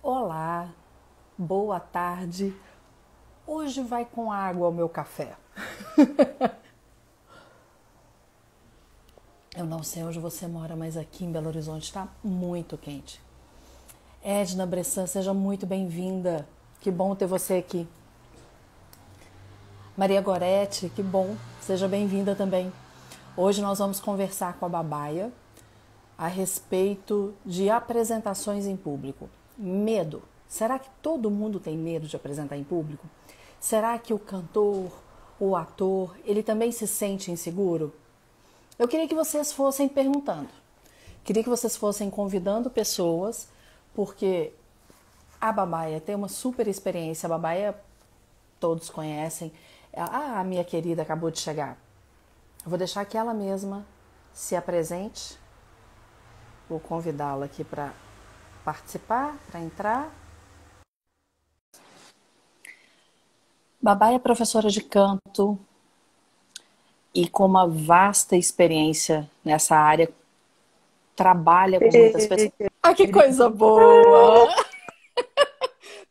Olá, boa tarde. Hoje vai com água o meu café. Eu não sei onde você mora, mas aqui em Belo Horizonte está muito quente. Edna Bressan, seja muito bem-vinda. Que bom ter você aqui. Maria Gorete, que bom. Seja bem-vinda também. Hoje nós vamos conversar com a Babaia a respeito de apresentações em público. Medo. Será que todo mundo tem medo de apresentar em público? Será que o cantor, o ator, ele também se sente inseguro? Eu queria que vocês fossem perguntando. Queria que vocês fossem convidando pessoas, porque a Babaia tem uma super experiência. A Babaia todos conhecem. A minha querida acabou de chegar. Eu vou deixar que ela mesma se apresente. Vou convidá-la aqui para participar, para entrar. Babaia é professora de canto e com uma vasta experiência nessa área, trabalha com muitas pessoas. Ah, que coisa boa!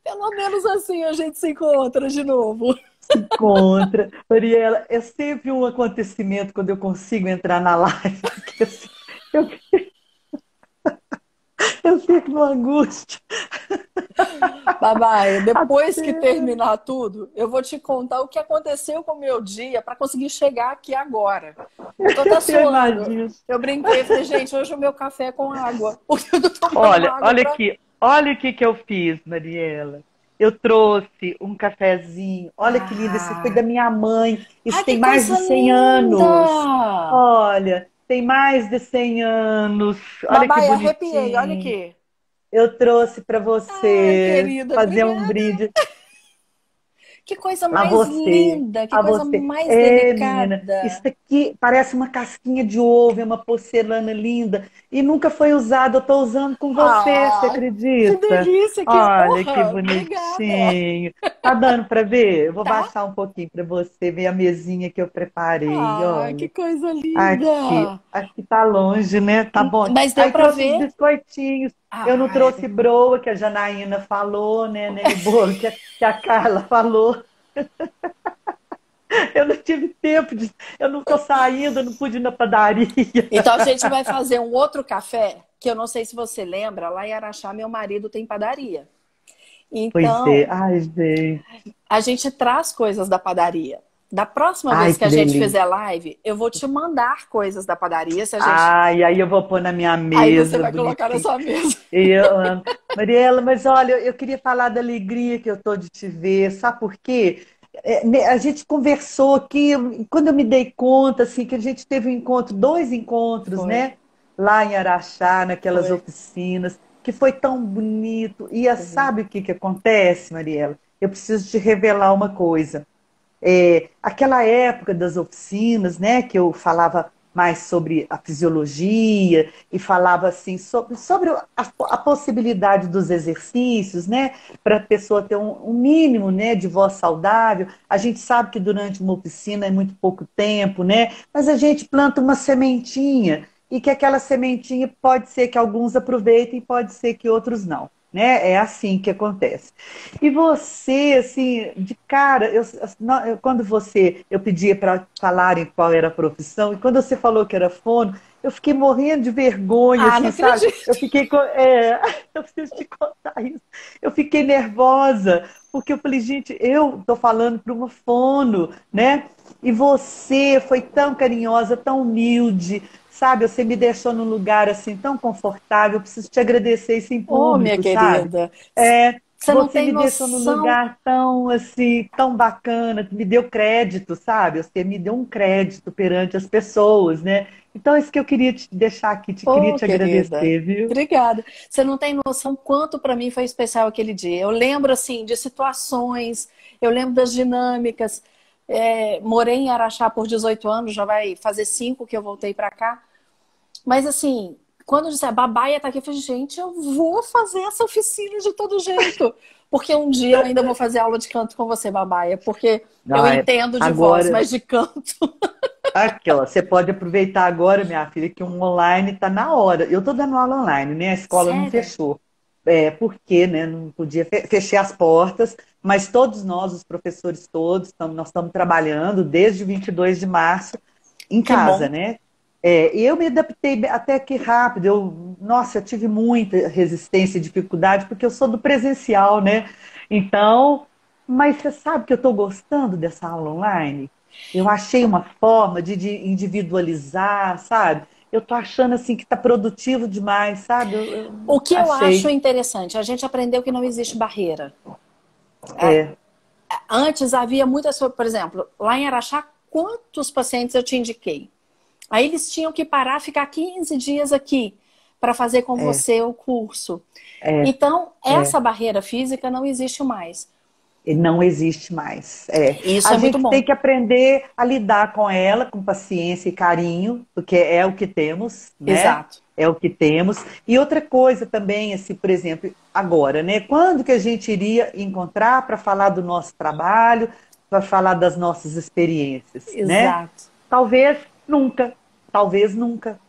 Pelo menos assim a gente se encontra de novo. Se encontra. Mariela, é sempre um acontecimento quando eu consigo entrar na live, porque assim, eu, eu fico numa angústia. Babaia, depois que Até terminar tudo, eu vou te contar o que aconteceu com o meu dia para conseguir chegar aqui agora. Eu tô até eu suando. imagino. Eu brinquei, falei, gente, hoje o meu café é com água. Porque eu tô tomando Olha, água olha para. aqui, olha o que que eu fiz, Mariela. Eu trouxe um cafezinho. Olha que lindo, esse foi da Ah! minha mãe. Isso Ai, que tem mais de coisa 100 anos. linda! Olha, tem mais de 100 anos. Olha que Babai, arrepiei, olha bonitinho. aqui. Eu trouxe para Ai, você querida, fazer um obrigada. brinde. Que coisa A mais você, linda, que a coisa você. mais É, menina, isso delicada. aqui parece uma casquinha de ovo, é uma porcelana linda e nunca foi usado. Eu estou usando com você, você Ah, que acredita? delícia, que Olha que honra. Obrigada. bonitinho. Tá dando para ver? Eu vou Tá? baixar um pouquinho para você ver a mesinha que eu preparei. Ah, que Olha, coisa aqui, linda. aqui tá longe, né? Tá bom. Mas deu Aí pra trouxe os ver? biscoitinhos. Eu não Ai, trouxe broa, que a Janaína falou, né? Nem o bolo que a Carla falou. Eu não tive tempo de. Eu não estou saindo, eu não pude ir na padaria. então a gente vai fazer um outro café, que eu não sei se você lembra, lá em Araxá meu marido tem padaria. Pois é, Então, ai, gente. a gente traz coisas da padaria. Da próxima Ai, vez que que a gente delícia. fizer live, eu vou te mandar coisas da padaria, se a gente. Ai, aí eu vou pôr na minha Aí você mesa, vai colocar na bonitinho. sua mesa. Eu amo. Mariela, mas olha, eu queria falar da alegria que eu estou de te ver. Sabe por quê? A gente conversou aqui, quando eu me dei conta, assim, que a gente teve um encontro, dois encontros, Foi, né? Lá em Araxá, naquelas foi. oficinas, que foi tão bonito. E Foi. sabe o que que acontece, Mariela? Eu preciso te revelar uma coisa. Aquela época das oficinas, né, que eu falava mais sobre a fisiologia e falava assim sobre a possibilidade dos exercícios, né, para a pessoa ter um mínimo, né, de voz saudável. A gente sabe que durante uma oficina é muito pouco tempo, né, mas a gente planta uma sementinha e que aquela sementinha pode ser que alguns aproveitem, pode ser que outros não. Né? É assim que acontece. E você, assim, de cara, quando eu pedia para falarem qual era a profissão, e quando você falou que era fono, eu fiquei morrendo de vergonha, Ah, não assim, sabe? Eu acredito. fiquei eu preciso te contar isso. Eu fiquei nervosa, porque eu falei, gente, eu tô falando para uma fono, né? E você foi tão carinhosa, tão humilde, sabe? Você me deixou num lugar assim tão confortável. Eu preciso te agradecer isso em Ô, minha público, sabe? querida, É, você não você tem me deixou num noção. lugar tão assim, tão bacana, me deu crédito, sabe? Você me deu um crédito perante as pessoas, né? Então, é isso que eu queria te deixar aqui, queria Ô, te querida. agradecer, viu? Obrigada. Você não tem noção quanto para mim foi especial aquele dia. Eu lembro, assim, de situações, eu lembro das dinâmicas. Morei em Araxá por 18 anos, já vai fazer 5 que eu voltei para cá. Mas assim, quando eu disse a Babaia tá aqui, eu falei, gente, eu vou fazer essa oficina de todo jeito. Porque um dia eu ainda vou fazer aula de canto com você, Babaia, porque eu Ah, entendo de voz, agora, mas de canto. aqui, ó, você pode aproveitar agora, minha filha, que um online está na hora. Eu estou dando aula online, né? A escola não Sério? fechou. porque, né, não podia fechar as portas, mas todos nós, os professores todos, nós estamos trabalhando desde 22 de março em Que casa, bom. né? E eu me adaptei até que rápido. Nossa, eu tive muita resistência e dificuldade, porque eu sou do presencial, né? Então, mas você sabe que eu estou gostando dessa aula online? Eu achei uma forma de individualizar, sabe? Eu estou achando assim que está produtivo demais, sabe? Eu O que eu acho achei. interessante, a gente aprendeu que não existe barreira. É, Antes havia muitas, por exemplo, lá em Araxá, quantos pacientes eu te indiquei? Aí eles tinham que parar, ficar 15 dias aqui para fazer com é, você o curso. é, Então, é. essa barreira física não existe mais. E não existe mais. Isso A é muito gente tem bom. que aprender a lidar com ela com paciência e carinho, porque é o que temos, né? Exato. É o que temos. E outra coisa também, assim, por exemplo, agora, né? Quando que a gente iria encontrar para falar do nosso trabalho, para falar das nossas experiências, né? Exato. Talvez nunca, talvez nunca,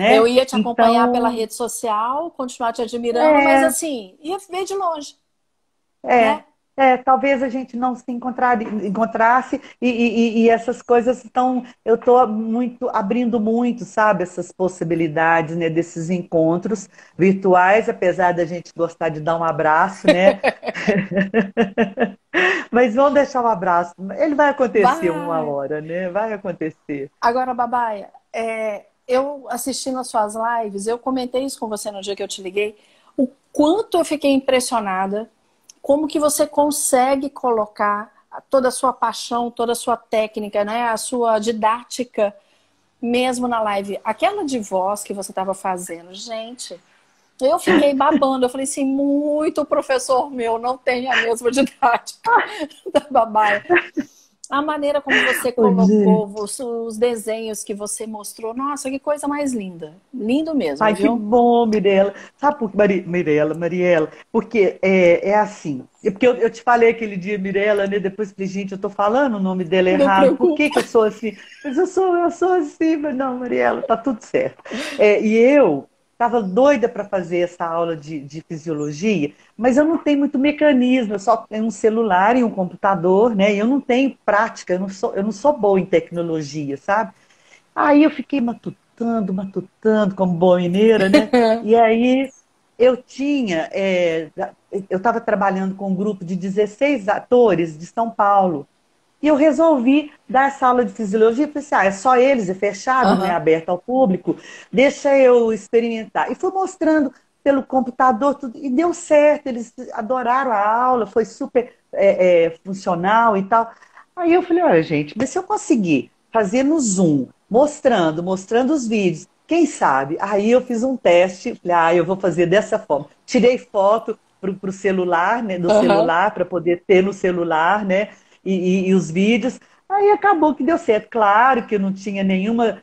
Eu né? ia te acompanhar pela Então, rede social, continuar te admirando, mas é, assim, ia ver de longe, É, né? talvez a gente não se encontrasse e essas coisas estão, eu estou muito abrindo muito, sabe, essas possibilidades, né, desses encontros virtuais, apesar da gente gostar de dar um abraço, né? Mas vamos deixar o abraço, ele vai acontecer uma Vai. hora, né? Vai acontecer. Agora, Babaia, eu assistindo as suas lives, eu comentei isso com você no dia que eu te liguei, o quanto eu fiquei impressionada, como que você consegue colocar toda a sua paixão, toda a sua técnica, né, a sua didática mesmo na live. Aquela de voz que você estava fazendo, gente, eu fiquei babando. Eu falei assim, muito professor meu não tem a mesma didática da Babaia. A maneira como você Ô, Gi. colocou, os desenhos que você mostrou, nossa, que coisa mais linda. Lindo mesmo, Ai, que viu? bom, Mirella. Sabe por que, Mirella, Mariela? Porque é assim. Porque eu te falei aquele dia, Mirella, né? Depois falei, gente, eu tô falando o nome dela Não errado. Por que preocupa. que eu sou assim? Mas eu sou assim, mas não, Mariela, tá tudo certo. E eu estava doida para fazer essa aula de fisiologia, mas eu não tenho muito mecanismo, eu só tenho um celular e um computador, né? E eu não tenho prática, eu não sou boa em tecnologia, sabe? Aí eu fiquei matutando, matutando, como boa mineira, né? E aí eu tinha, eu estava trabalhando com um grupo de 16 atores de São Paulo. E eu resolvi dar essa aula de fisiologia. Falei assim, é só eles, é fechado, não é Aham. aberto ao público. Deixa eu experimentar. E fui mostrando pelo computador tudo, e deu certo. Eles adoraram a aula, foi super funcional e tal. Aí eu falei, olha, gente, mas se eu conseguir fazer no Zoom, mostrando os vídeos, quem sabe? Aí eu fiz um teste, falei, eu vou fazer dessa forma. Tirei foto pro celular, né, do Aham. celular, para poder ter no celular, né? E os vídeos. Aí acabou que deu certo. Claro que eu não tinha nenhuma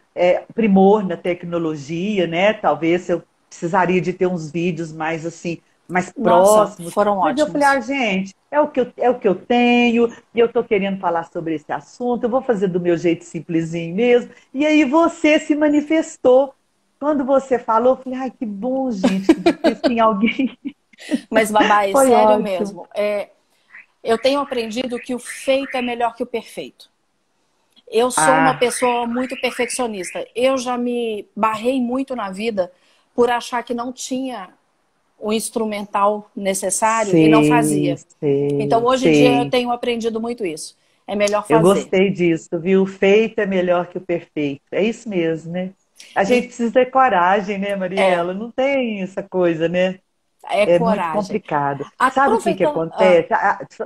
primor na tecnologia, né? Talvez eu precisaria de ter uns vídeos mais assim, mais Nossa, próximos. foram Mas eu falei, ótimos. gente, é o que eu tenho, e eu estou querendo falar sobre esse assunto, eu vou fazer do meu jeito simplesinho mesmo. E aí você se manifestou. Quando você falou, eu falei, ai, que bom, gente, que tem alguém. Mas, Babai, Foi sério ótimo. mesmo. Eu tenho aprendido que o feito é melhor que o perfeito. Eu sou uma Ah, pessoa muito perfeccionista. Eu já me barrei muito na vida por achar que não tinha o instrumental necessário e não sei, fazia. Então, sei, hoje em dia, eu sei. tenho aprendido muito isso. É melhor Eu fazer. gostei disso, viu? O feito é melhor que o perfeito. É isso mesmo, né? A gente E precisa ter coragem, né, é, Mariela? Não tem essa coisa, né? é É muito coragem. complicado. Sabe o que Aproveitando. acontece?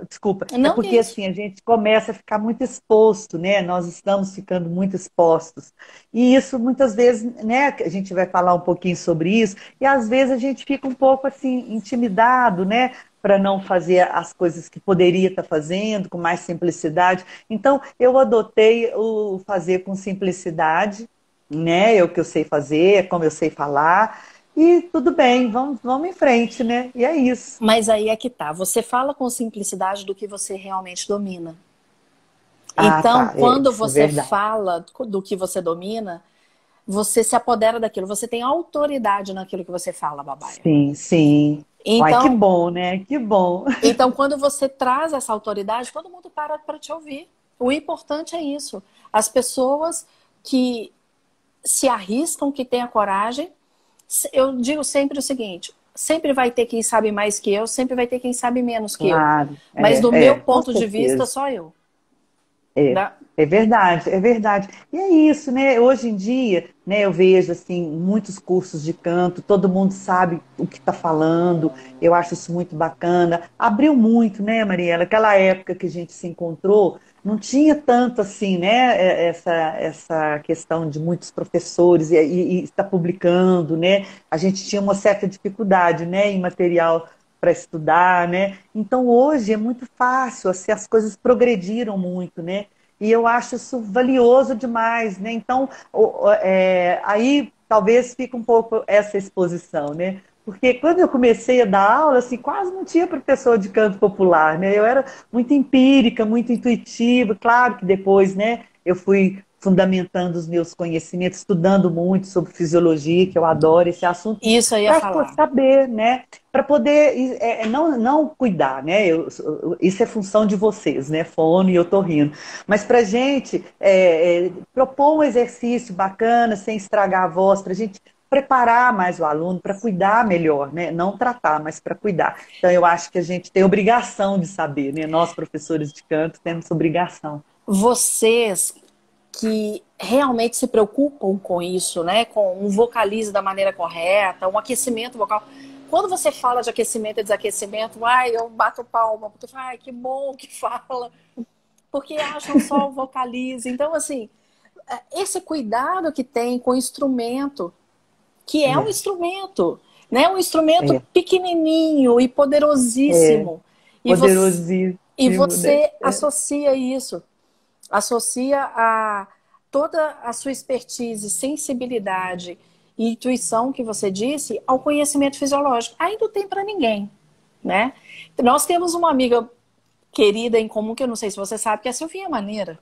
Desculpa, é Não, que porque isso. assim a gente começa a ficar muito exposto, né? Nós estamos ficando muito expostos. E isso muitas vezes, né? A gente vai falar um pouquinho sobre isso, e às vezes a gente fica um pouco assim intimidado, né? Para não fazer as coisas que poderia estar fazendo com mais simplicidade. Então, eu adotei o fazer com simplicidade, né? É o que eu sei fazer, é como eu sei falar. E tudo bem, vamos em frente, né? E é isso. Mas aí é que tá. Você fala com simplicidade do que você realmente domina. Ah, Então, tá, quando isso é você verdade. fala do que você domina, você se apodera daquilo. Você tem autoridade naquilo que você fala, Babaia. Sim, sim. Ai, que Então, bom, né? Que bom. então, quando você traz essa autoridade, todo mundo para te ouvir. O importante é isso. As pessoas que se arriscam, que têm a coragem. Eu digo sempre o seguinte: sempre vai ter quem sabe mais que eu, sempre vai ter quem sabe menos que eu. Claro, Mas do meu com ponto de vista, certeza. só eu. É, Né? é verdade, é verdade. E é isso, né? Hoje em dia, né, eu vejo assim muitos cursos de canto, todo mundo sabe o que está falando. Eu acho isso muito bacana. Abriu muito, né, Mariela? Aquela época que a gente se encontrou, não tinha tanto assim, né? Essa questão de muitos professores e estar publicando, né? A gente tinha uma certa dificuldade, né, em material para estudar, né? Então hoje é muito fácil, assim, as coisas progrediram muito, né? E eu acho isso valioso demais, né? Então aí talvez fique um pouco essa exposição, né? Porque quando eu comecei a dar aula, assim, quase não tinha professor de canto popular, né? Eu era muito empírica, muito intuitiva. Claro que depois, né, eu fui fundamentando os meus conhecimentos, estudando muito sobre fisiologia, que eu adoro esse assunto, Isso eu ia para falar. saber, né? Para poder não cuidar, né? Isso é função de vocês, né? Fono e otorrino. Mas para a gente propor um exercício bacana, sem estragar a voz, para a gente preparar mais o aluno para cuidar melhor, né? Não tratar, mas para cuidar. Então eu acho que a gente tem obrigação de saber, né? Nós, professores de canto, temos obrigação. Vocês que realmente se preocupam com isso, né? Com um vocalize da maneira correta, um aquecimento vocal. Quando você fala de aquecimento e desaquecimento, ai, eu bato palma, porque ai, que bom que fala, porque acham só o vocalize. Então, assim, esse cuidado que tem com o instrumento, que é um É, instrumento, né? Um instrumento é, pequenininho e é poderosíssimo. E você, e poderosíssimo, né? você associa isso, associa a toda a sua expertise, sensibilidade e intuição que você disse ao conhecimento fisiológico. Aí não tem para ninguém, né? Nós temos uma amiga querida em comum, que eu não sei se você sabe, que é a Silvinha Maneira.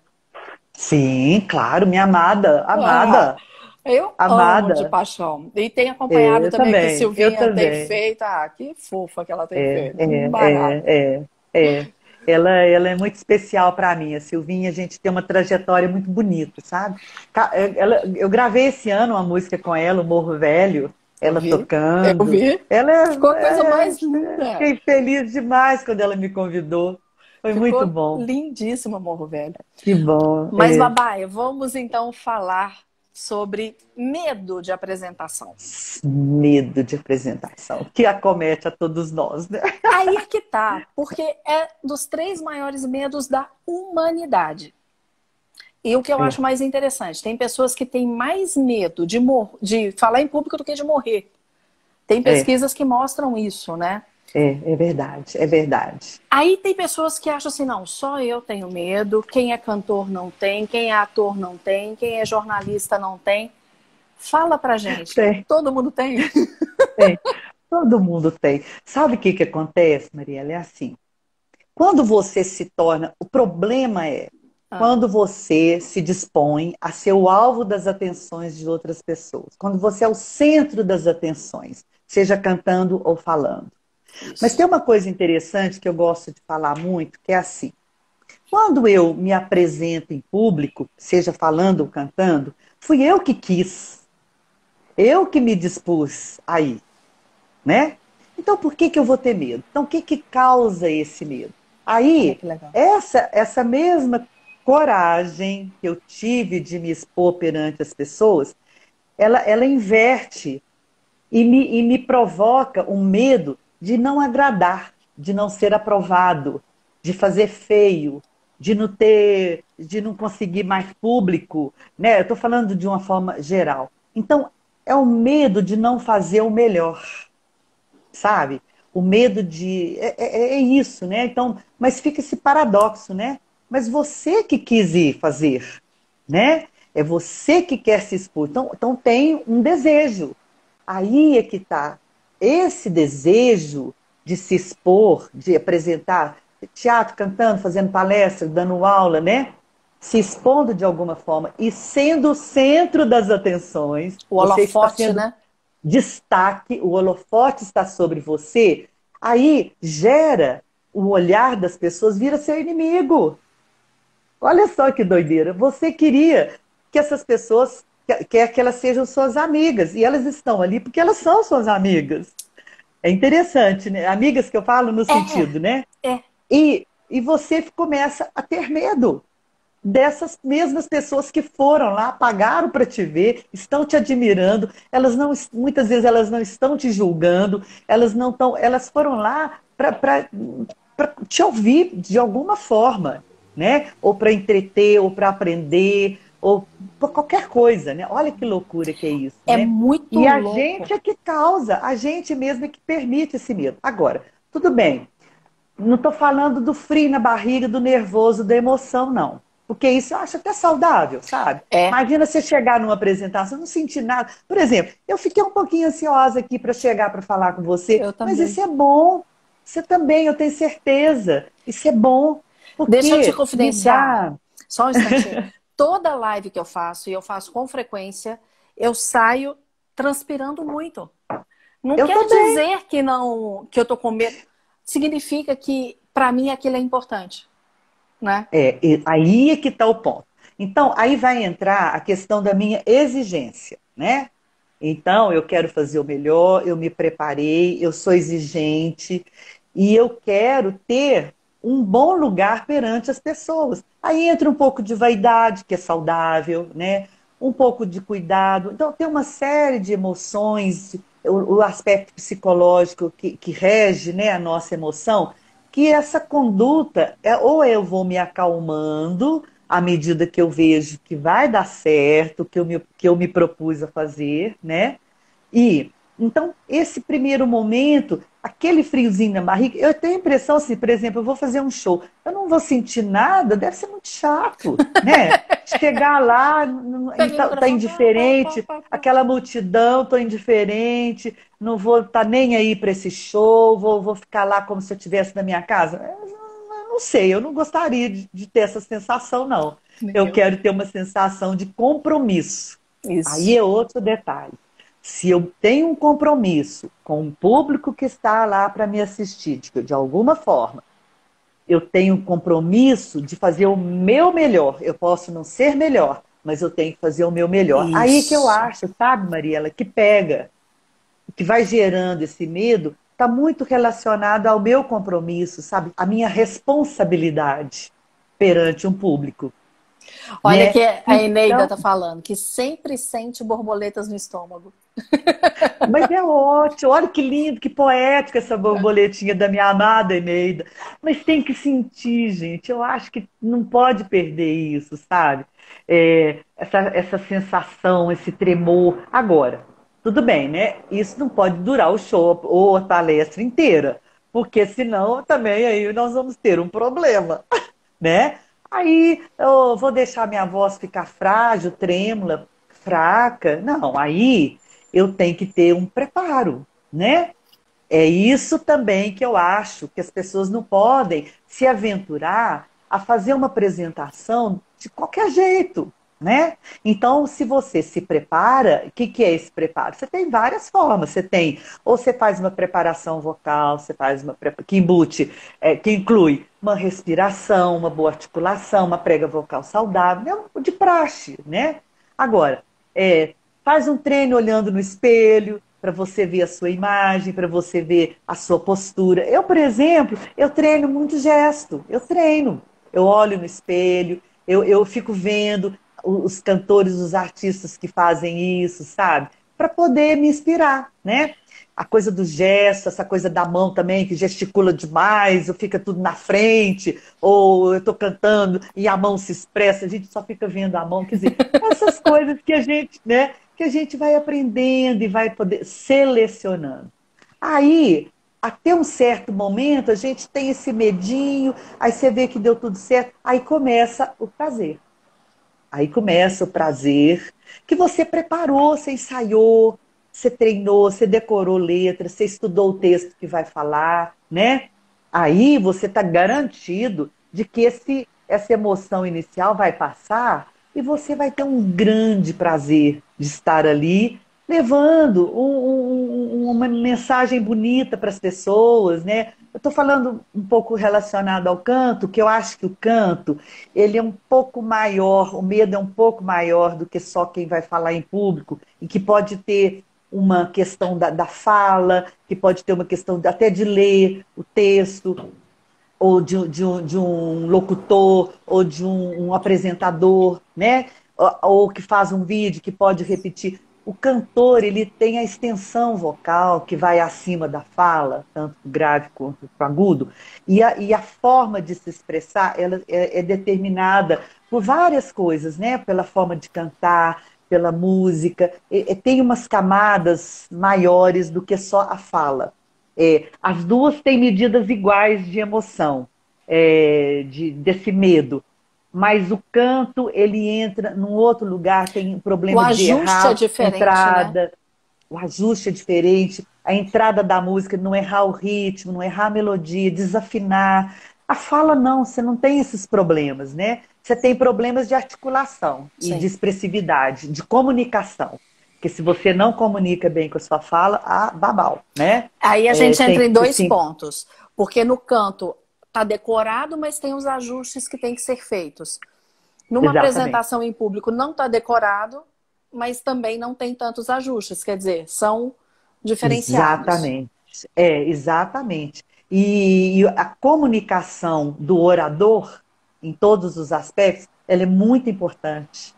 Sim, claro, minha amada, Ah, amada, eu amo de amada. paixão. E tem acompanhado também o que a Eu Silvinha tem também. feito. Ah, que fofa que ela tem É, feito. Um é, barato. é. Ela é muito especial para mim. A Silvinha, a gente tem uma trajetória muito bonita, sabe? Eu gravei esse ano uma música com ela, o Morro Velho, Eu ela vi, eu tocando. vi. Ela Ficou a coisa mais linda. fiquei feliz demais quando ela me convidou. Foi muito Ficou bom. lindíssima, Morro Velho. Que bom. Mas, Babaia, vamos então falar sobre medo de apresentação. Medo de apresentação, que acomete a todos nós, né? Aí é que tá, porque é dos três maiores medos da humanidade. E o que eu acho É, mais interessante, tem pessoas que têm mais medo de falar em público do que de morrer. Tem é, pesquisas que mostram isso, né? é verdade, é verdade. Aí tem pessoas que acham assim, não, só eu tenho medo, quem é cantor não tem, quem é ator não tem, quem é jornalista não tem. Fala pra gente, Tem, todo mundo tem? tem. Todo mundo tem. Sabe o que que acontece, Mariela? É assim. Quando você se torna. O problema é Ah, quando você se dispõe a ser o alvo das atenções de outras pessoas. Quando você é o centro das atenções, seja cantando ou falando. Mas tem isso. uma coisa interessante que eu gosto de falar muito, que é assim. Quando eu me apresento em público, seja falando ou cantando, fui eu que quis, eu que me dispus aí, né? Então, por que que eu vou ter medo? Então, o que que causa esse medo? Olha Aí, que legal. essa mesma coragem que eu tive de me expor perante as pessoas, ela inverte e me provoca um medo de não agradar, de não ser aprovado, de fazer feio, de não conseguir mais público, né? Eu estou falando de uma forma geral. Então, é o medo de não fazer o melhor, sabe? O medo de. É isso, né? Então, mas fica esse paradoxo, né? Mas você que quis ir fazer, né? É você que quer se expor. Então tem um desejo. Aí é que está. Esse desejo de se expor, de apresentar teatro, cantando, fazendo palestra, dando aula, né? Se expondo de alguma forma e sendo o centro das atenções, O você está holofote, sendo né? destaque, o holofote está sobre você, aí gera o olhar das pessoas, vira seu inimigo. Olha só que doideira. Você queria que essas pessoas, quer que elas sejam suas amigas, e elas estão ali porque elas são suas amigas. É interessante, né? Amigas que eu falo no sentido, né? É. E você começa a ter medo dessas mesmas pessoas que foram lá, pagaram para te ver, estão te admirando, elas não, muitas vezes elas não estão te julgando, elas não estão, elas foram lá para te ouvir de alguma forma, né? Ou para entreter, ou para aprender, ou por qualquer coisa, né? Olha que loucura que é isso, É né? muito E a louco. gente é que causa, a gente mesmo é que permite esse medo. Agora, tudo bem, não estou falando do frio na barriga, do nervoso, da emoção, não. Porque isso eu acho até saudável, sabe? É, Imagina você chegar numa apresentação, não sentir nada. Por exemplo, eu fiquei um pouquinho ansiosa aqui para chegar para falar com você, eu mas também. isso é bom. Você também, eu tenho certeza. Isso é bom, Deixa eu te porque me confidenciar, dá. só um instantinho. Toda live que eu faço, e eu faço com frequência, eu saio transpirando muito. Não Eu quer também. dizer que não, que eu tô com medo. Significa que para mim aquilo é importante, né? Aí é que está o ponto. Então, aí vai entrar a questão da minha exigência, né? Então, eu quero fazer o melhor, eu me preparei, eu sou exigente e eu quero ter um bom lugar perante as pessoas. Aí entra um pouco de vaidade, que é saudável, né? Um pouco de cuidado. Então, tem uma série de emoções, o aspecto psicológico que rege, né, a nossa emoção, que essa conduta, ou eu vou me acalmando à medida que eu vejo que vai dar certo, que eu me propus a fazer, né? E então, esse primeiro momento, aquele friozinho na barriga, eu tenho a impressão assim, por exemplo, eu vou fazer um show, eu não vou sentir nada, deve ser muito chato, né? Chegar lá e Peguei o tá microfone. Pá, pá, pá, indiferente, pá, pá. aquela multidão, tô indiferente, não vou estar nem aí para esse show, vou ficar lá como se eu estivesse na minha casa. Eu não sei, eu não gostaria de ter essa sensação, não. Nem Eu eu. quero ter uma sensação de compromisso. Aí Isso. é outro detalhe. Se eu tenho um compromisso com o público que está lá para me assistir, de alguma forma, eu tenho um compromisso de fazer o meu melhor. Eu posso não ser melhor, mas eu tenho que fazer o meu melhor. Aí que eu Isso. acho, sabe, Mariela, que pega, que vai gerando esse medo, está muito relacionado ao meu compromisso, sabe? A minha responsabilidade perante um público, Olha que né? a Eneida Então, tá falando, que sempre sente borboletas no estômago. mas é ótimo, olha que lindo, que poética essa borboletinha da minha amada Eneida. Mas tem que sentir, gente. Eu acho que não pode perder isso, sabe? Essa sensação, esse tremor. Agora, tudo bem, né? Isso não pode durar o show ou a palestra inteira, porque senão também aí nós vamos ter um problema, né? Aí eu vou deixar minha voz ficar frágil, trêmula, fraca. Não, aí eu tenho que ter um preparo, né? É isso também que eu acho que as pessoas não podem se aventurar a fazer uma apresentação de qualquer jeito, né? Então, se você se prepara, o que é esse preparo? Você tem várias formas. Você tem, ou você faz uma preparação vocal, você faz uma que embute, que inclui uma respiração, uma boa articulação, uma prega vocal saudável, de praxe, né? Agora, faz um treino olhando no espelho, para você ver a sua imagem, para você ver a sua postura. Eu, por exemplo, eu treino muito gesto. Eu treino. Eu olho no espelho, eu fico vendo os cantores, os artistas que fazem isso, sabe? Para poder me inspirar, né? A coisa do gesto, essa coisa da mão também, que gesticula demais, ou fica tudo na frente, ou eu estou cantando e a mão se expressa, a gente só fica vendo a mão. Quer dizer, essas coisas que a gente, né? Que a gente vai aprendendo e vai poder selecionando. Aí, até um certo momento, a gente tem esse medinho, aí você vê que deu tudo certo, aí começa o prazer. Aí começa o prazer que você preparou, você ensaiou, você treinou, você decorou letras, você estudou o texto que vai falar, né? Aí você está garantido de que essa emoção inicial vai passar e você vai ter um grande prazer de estar ali levando uma mensagem bonita para as pessoas, né? Eu estou falando um pouco relacionado ao canto, que eu acho que o canto, ele é um pouco maior, o medo é um pouco maior do que só quem vai falar em público, e que pode ter uma questão da fala, que pode ter uma questão até de ler o texto, ou de um locutor, ou de um apresentador, né? Ou que faz um vídeo que pode repetir. O cantor, ele tem a extensão vocal que vai acima da fala, tanto o grave quanto o agudo, e a forma de se expressar, ela é determinada por várias coisas, né? Pela forma de cantar, pela música, tem umas camadas maiores do que só a fala. As duas têm medidas iguais de emoção, desse medo. Mas o canto, ele entra num outro lugar, tem um O problema de ajuste é errar a diferente, né? entrada, o ajuste é diferente, a entrada da música, não errar o ritmo, não errar a melodia, desafinar. A fala não, você não tem esses problemas, né? Você tem problemas de articulação e de Sim. expressividade, de comunicação. Porque se você não comunica bem com a sua fala, babau, né? Aí a gente entra Tem em que dois assim, pontos. Porque no canto tá decorado, mas tem os ajustes que tem que ser feitos. Numa exatamente. apresentação em público não está decorado, mas também não tem tantos ajustes, quer dizer, são diferenciados. Exatamente. Exatamente. E a comunicação do orador, em todos os aspectos, ela é muito importante.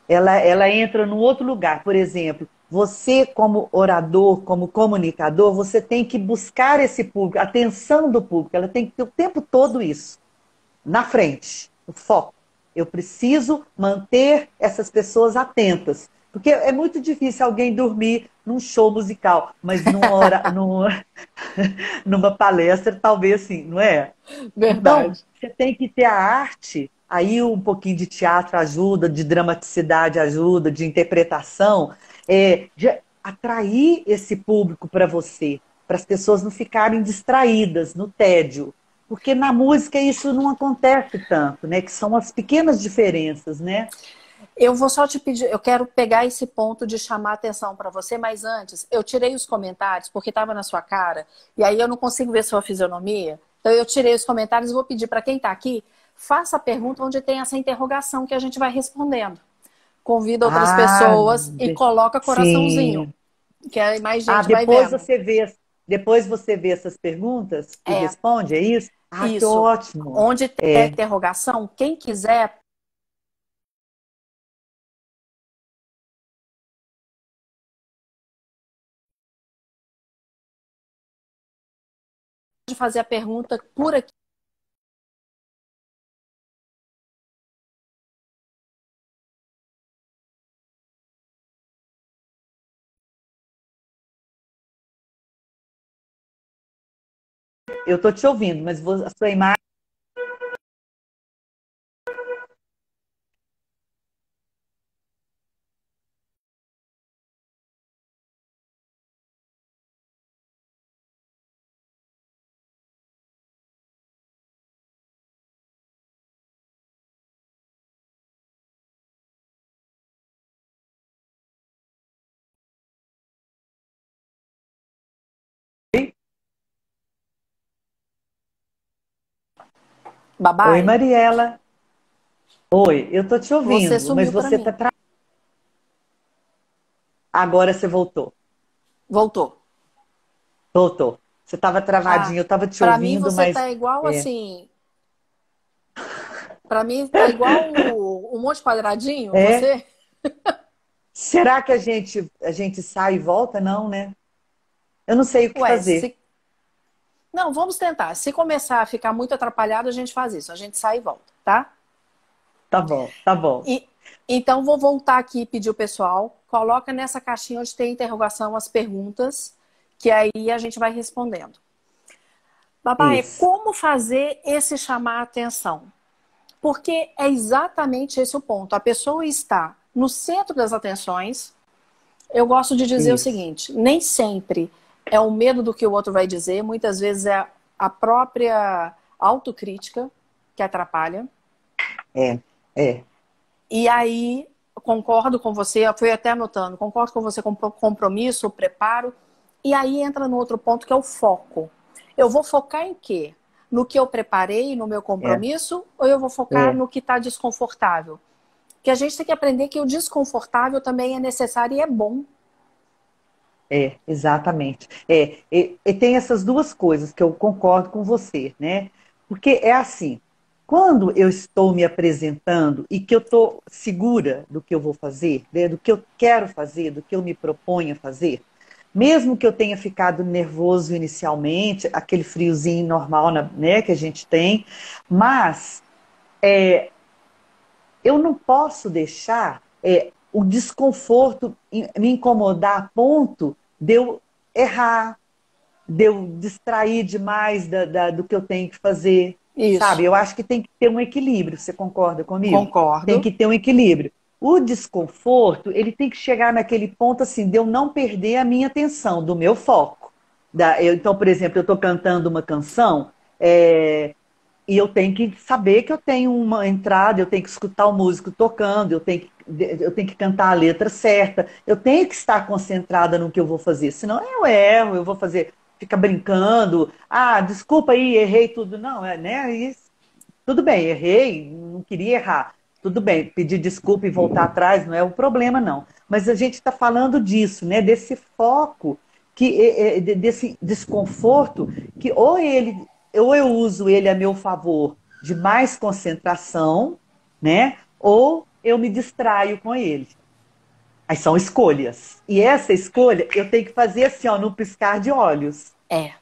Ela entra num outro lugar. Por exemplo, você, como orador, como comunicador, você tem que buscar esse público, a atenção do público, ela tem que ter o tempo todo isso na frente, o foco. Eu preciso manter essas pessoas atentas. Porque é muito difícil alguém dormir num show musical, mas numa palestra, talvez sim, não é? Então, Verdade. você tem que ter a arte, aí um pouquinho de teatro ajuda, de dramaticidade ajuda, de interpretação, de atrair esse público para você, para as pessoas não ficarem distraídas no tédio. Porque na música isso não acontece tanto, né? Que são as pequenas diferenças, né? Eu vou só te pedir, eu quero pegar esse ponto de chamar atenção para você, mas antes, eu tirei os comentários porque estava na sua cara, e aí eu não consigo ver sua fisionomia. Então eu tirei os comentários e vou pedir para quem está aqui, faça a pergunta onde tem essa interrogação que a gente vai respondendo. Convida outras Ah, pessoas e coloca coraçãozinho, sim. que aí mais Ah, gente vai vendo. depois você vê essas perguntas e É, responde, é isso? Ah, que isso. ótimo. Onde tem a É, interrogação, quem quiser pode fazer a pergunta por aqui. eu tô te ouvindo, mas a sua imagem. Oi, Babai, Mariela. Oi, eu tô te você ouvindo, mas sumiu para você mim. agora você voltou. Voltou. Voltou. Você estava Ah, travadinho, eu estava te para mim ouvindo, você mas tá igual é. assim. Para mim tá igual um monte de quadradinho, É? você? Será que a gente sai e volta? Não, né? Eu não sei o que Ué, fazer. se... Não, vamos tentar. Se começar a ficar muito atrapalhado, a gente faz isso. A gente sai e volta, tá? Tá bom, tá bom. E então vou voltar aqui e pedir o pessoal, coloca nessa caixinha onde tem interrogação as perguntas, que aí a gente vai respondendo. Babá, é Isso. como fazer esse chamar a atenção? Porque é exatamente esse o ponto. A pessoa está no centro das atenções. Eu gosto de dizer o Isso. seguinte: nem sempre é o medo do que o outro vai dizer, muitas vezes é a própria autocrítica que atrapalha. É, é. E aí concordo com você, eu fui até anotando, concordo com você com o compromisso, o preparo, e aí entra no outro ponto que é o foco. Eu vou focar em quê? No que eu preparei, no meu É, compromisso, ou eu vou focar é, no que está desconfortável? Porque a gente tem que aprender que o desconfortável também é necessário e é bom. exatamente. E tem essas duas coisas que eu concordo com você, né? Porque é assim, quando eu estou me apresentando e que eu estou segura do que eu vou fazer, né, do que eu quero fazer, do que eu me proponho a fazer, mesmo que eu tenha ficado nervoso inicialmente, aquele friozinho normal, né, que a gente tem, mas eu não posso deixar o desconforto me incomodar a ponto de eu errar, de eu distrair demais do que eu tenho que fazer, Isso, sabe? Eu acho que tem que ter um equilíbrio, você concorda comigo? Tem concordo. que ter um equilíbrio. O desconforto, ele tem que chegar naquele ponto assim, de eu não perder a minha atenção, do meu foco. Então, por exemplo, eu estou cantando uma canção, e eu tenho que saber que eu tenho uma entrada, eu tenho que escutar o músico tocando, eu tenho que cantar a letra certa, eu tenho que estar concentrada no que eu vou fazer, senão eu erro, eu vou fazer, ficar brincando, desculpa aí, errei tudo. Não, né? Tudo bem, errei, não queria errar. Tudo bem, pedir desculpa e voltar atrás não é o problema, não. Mas a gente está falando disso, né? Desse foco, desse desconforto, que ou eu uso ele a meu favor de mais concentração, né? Ou eu me distraio com ele. Aí são escolhas. E essa escolha eu tenho que fazer assim, ó, no piscar de olhos É.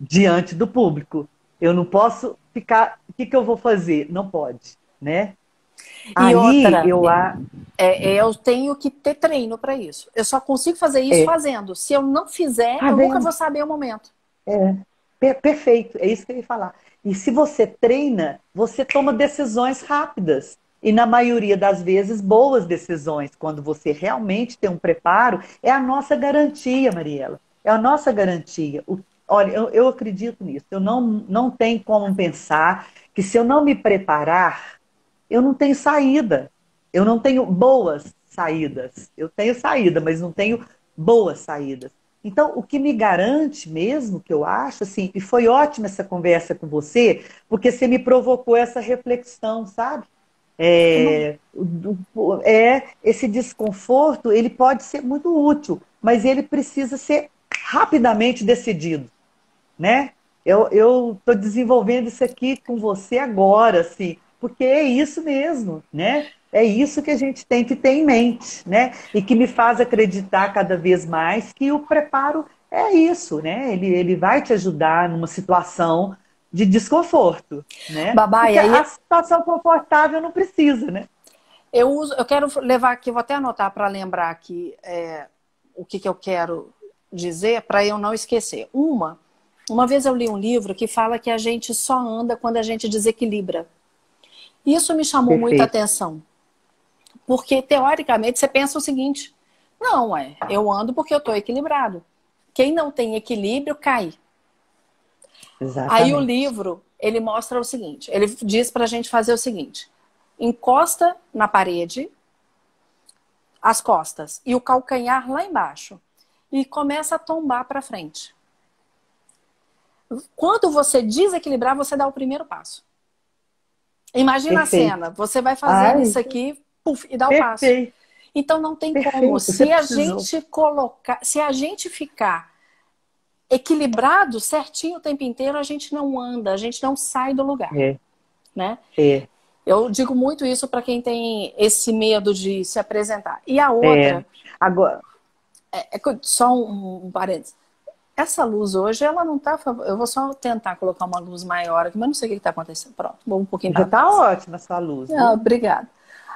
diante do público. Eu não posso ficar. O que eu vou fazer? Não pode, né? E Aí outra, eu. eu tenho que ter treino para isso. Eu só consigo fazer isso É, fazendo. Se eu não fizer, tá eu nunca vou vendo? saber o momento. É, perfeito, é isso que eu ia falar. E se você treina, você toma decisões rápidas. E na maioria das vezes, boas decisões, quando você realmente tem um preparo, é a nossa garantia, Mariela. É a nossa garantia. Olha, eu acredito nisso. Eu não tenho como pensar que se eu não me preparar, eu não tenho saída. Eu não tenho boas saídas. Eu tenho saída, mas não tenho boas saídas. Então, o que me garante mesmo, que eu acho, assim, e foi ótima essa conversa com você, porque você me provocou essa reflexão, sabe? Que bom. Esse desconforto, ele pode ser muito útil, mas ele precisa ser rapidamente decidido, né? Eu estou desenvolvendo isso aqui com você agora, assim, porque é isso mesmo, né? É isso que a gente tem que ter em mente, né? E que me faz acreditar cada vez mais que o preparo é isso, né? Ele vai te ajudar numa situação de desconforto, né? Babá, e Porque a aí situação confortável não precisa, né? eu quero levar aqui, vou até anotar para lembrar aqui o que eu quero dizer, para eu não esquecer. Uma vez eu li um livro que fala que a gente só anda quando a gente desequilibra. Isso me chamou muita Perfeito. atenção, porque teoricamente você pensa o seguinte: não, eu ando porque eu estou equilibrado. Quem não tem equilíbrio cai. Aí o Exatamente. livro, ele mostra o seguinte, ele diz pra gente fazer o seguinte: encosta na parede as costas e o calcanhar lá embaixo e começa a tombar para frente. Quando você desequilibrar, você dá o primeiro passo. Imagina a Perfeito. cena, você vai fazendo Ai, isso aqui, puf, e dá o passo. perfeito. Então não tem como. Perfeito. Você Se a precisou. gente colocar, se a gente ficar equilibrado certinho o tempo inteiro, a gente não anda, a gente não sai do lugar, É, né? é. Eu digo muito isso para quem tem esse medo de se apresentar. E a É, outra, agora, só um parênteses. Essa luz hoje, ela não tá. Eu vou só tentar colocar uma luz maior aqui, mas não sei o que está acontecendo. Pronto, vou um pouquinho já para está trás. ótima a sua luz, viu? Obrigada.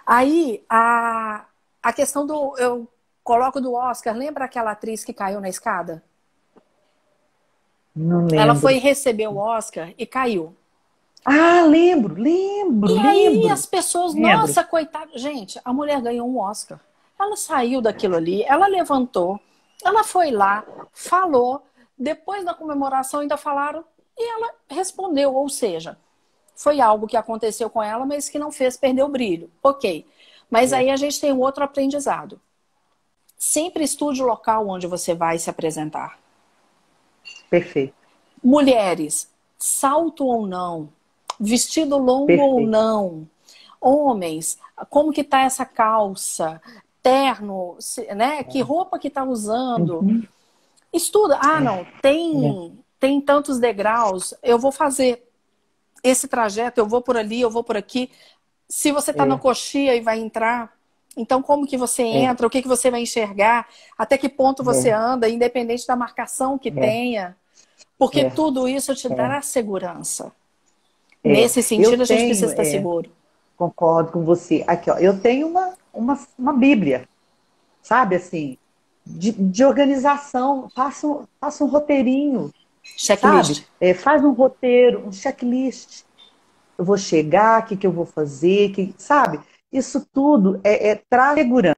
Aí, a questão do. Eu coloco do Oscar, lembra aquela atriz que caiu na escada? Não Ela foi lembro. receber o Oscar e caiu. Lembro, lembro, E aí as lembro. pessoas, Lembro. nossa, coitada. Gente, a mulher ganhou um Oscar. Ela saiu daquilo ali, ela levantou, ela foi lá, falou. Depois da comemoração ainda falaram e ela respondeu. Ou seja, foi algo que aconteceu com ela, mas que não fez perder o brilho. Ok. Mas aí a gente tem um outro aprendizado. Sempre estude o local onde você vai se apresentar. Perfeito, Mulheres, salto ou não, vestido longo ou perfeito. não. Homens, como que tá essa calça? Terno, né? Que roupa que tá usando? Uhum. Estuda. Ah, É, não, é, tem tantos degraus. Eu vou fazer esse trajeto, eu vou por ali, eu vou por aqui. Se você está na é, coxia e vai entrar, então como que você é, entra? O que que você vai enxergar? Até que ponto você é, anda, independente da marcação que é, tenha? Porque é, tudo isso te é, dará segurança. é. Nesse Eu sentido, a gente tenho, precisa estar seguro. concordo com você. Aqui, ó, eu tenho uma Bíblia, sabe, assim, de organização. Faça um roteirinho, sabe? Checklist. Faz um roteiro, um checklist. Eu vou chegar, o que que eu vou fazer, sabe? Isso tudo traz segurança,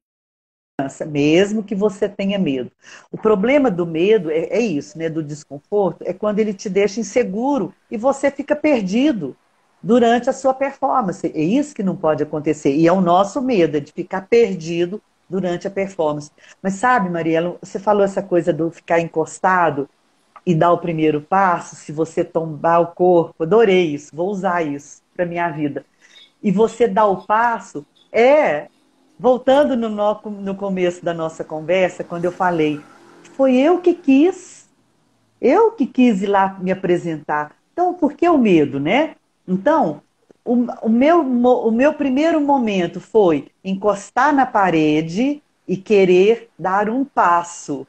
mesmo que você tenha medo. O problema do medo é isso, né? Do desconforto, é quando ele te deixa inseguro e você fica perdido durante a sua performance. É isso que não pode acontecer. E é o nosso medo, é de ficar perdido durante a performance. Mas sabe, Mariela, você falou essa coisa do ficar encostado e dar o primeiro passo, se você tombar o corpo, adorei isso, vou usar isso para minha vida. E você dá o passo, voltando no começo da nossa conversa, quando eu falei, foi eu que quis ir lá me apresentar. Então, por que o medo, né? Então, o meu primeiro momento foi encostar na parede e querer dar um passo.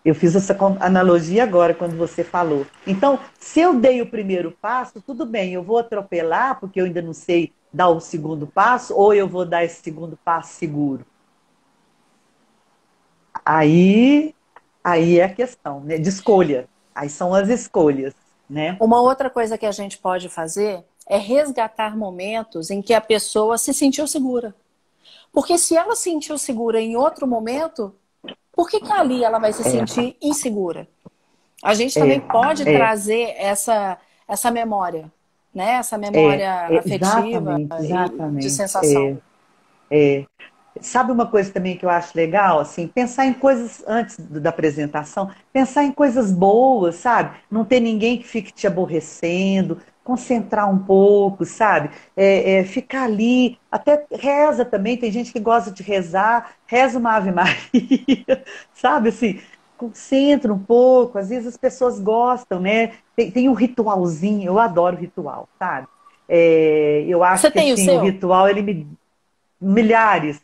Eu fiz essa analogia agora quando você falou. Então, se eu dei o primeiro passo, tudo bem, eu vou atropelar porque eu ainda não sei dar o segundo passo, ou eu vou dar esse segundo passo seguro. Aí, aí é a questão, né, de escolha. Aí são as escolhas, né? Uma outra coisa que a gente pode fazer é resgatar momentos em que a pessoa se sentiu segura. Porque se ela se sentiu segura em outro momento, por que que ali ela vai se É, sentir insegura? A gente também é, pode é, trazer essa memória, né? Essa memória afetiva exatamente, e de exatamente. sensação. É. Sabe uma coisa também que eu acho legal, assim, pensar em coisas antes da apresentação, pensar em coisas boas, sabe? Não ter ninguém que fique te aborrecendo, concentrar um pouco, sabe? Ficar ali, até reza também, tem gente que gosta de rezar, reza uma Ave Maria, sabe? Assim, concentra um pouco, às vezes as pessoas gostam, né? Tem um ritualzinho, eu adoro ritual, sabe? Eu acho Você que tem o assim, o seu? ritual, ele me milhares.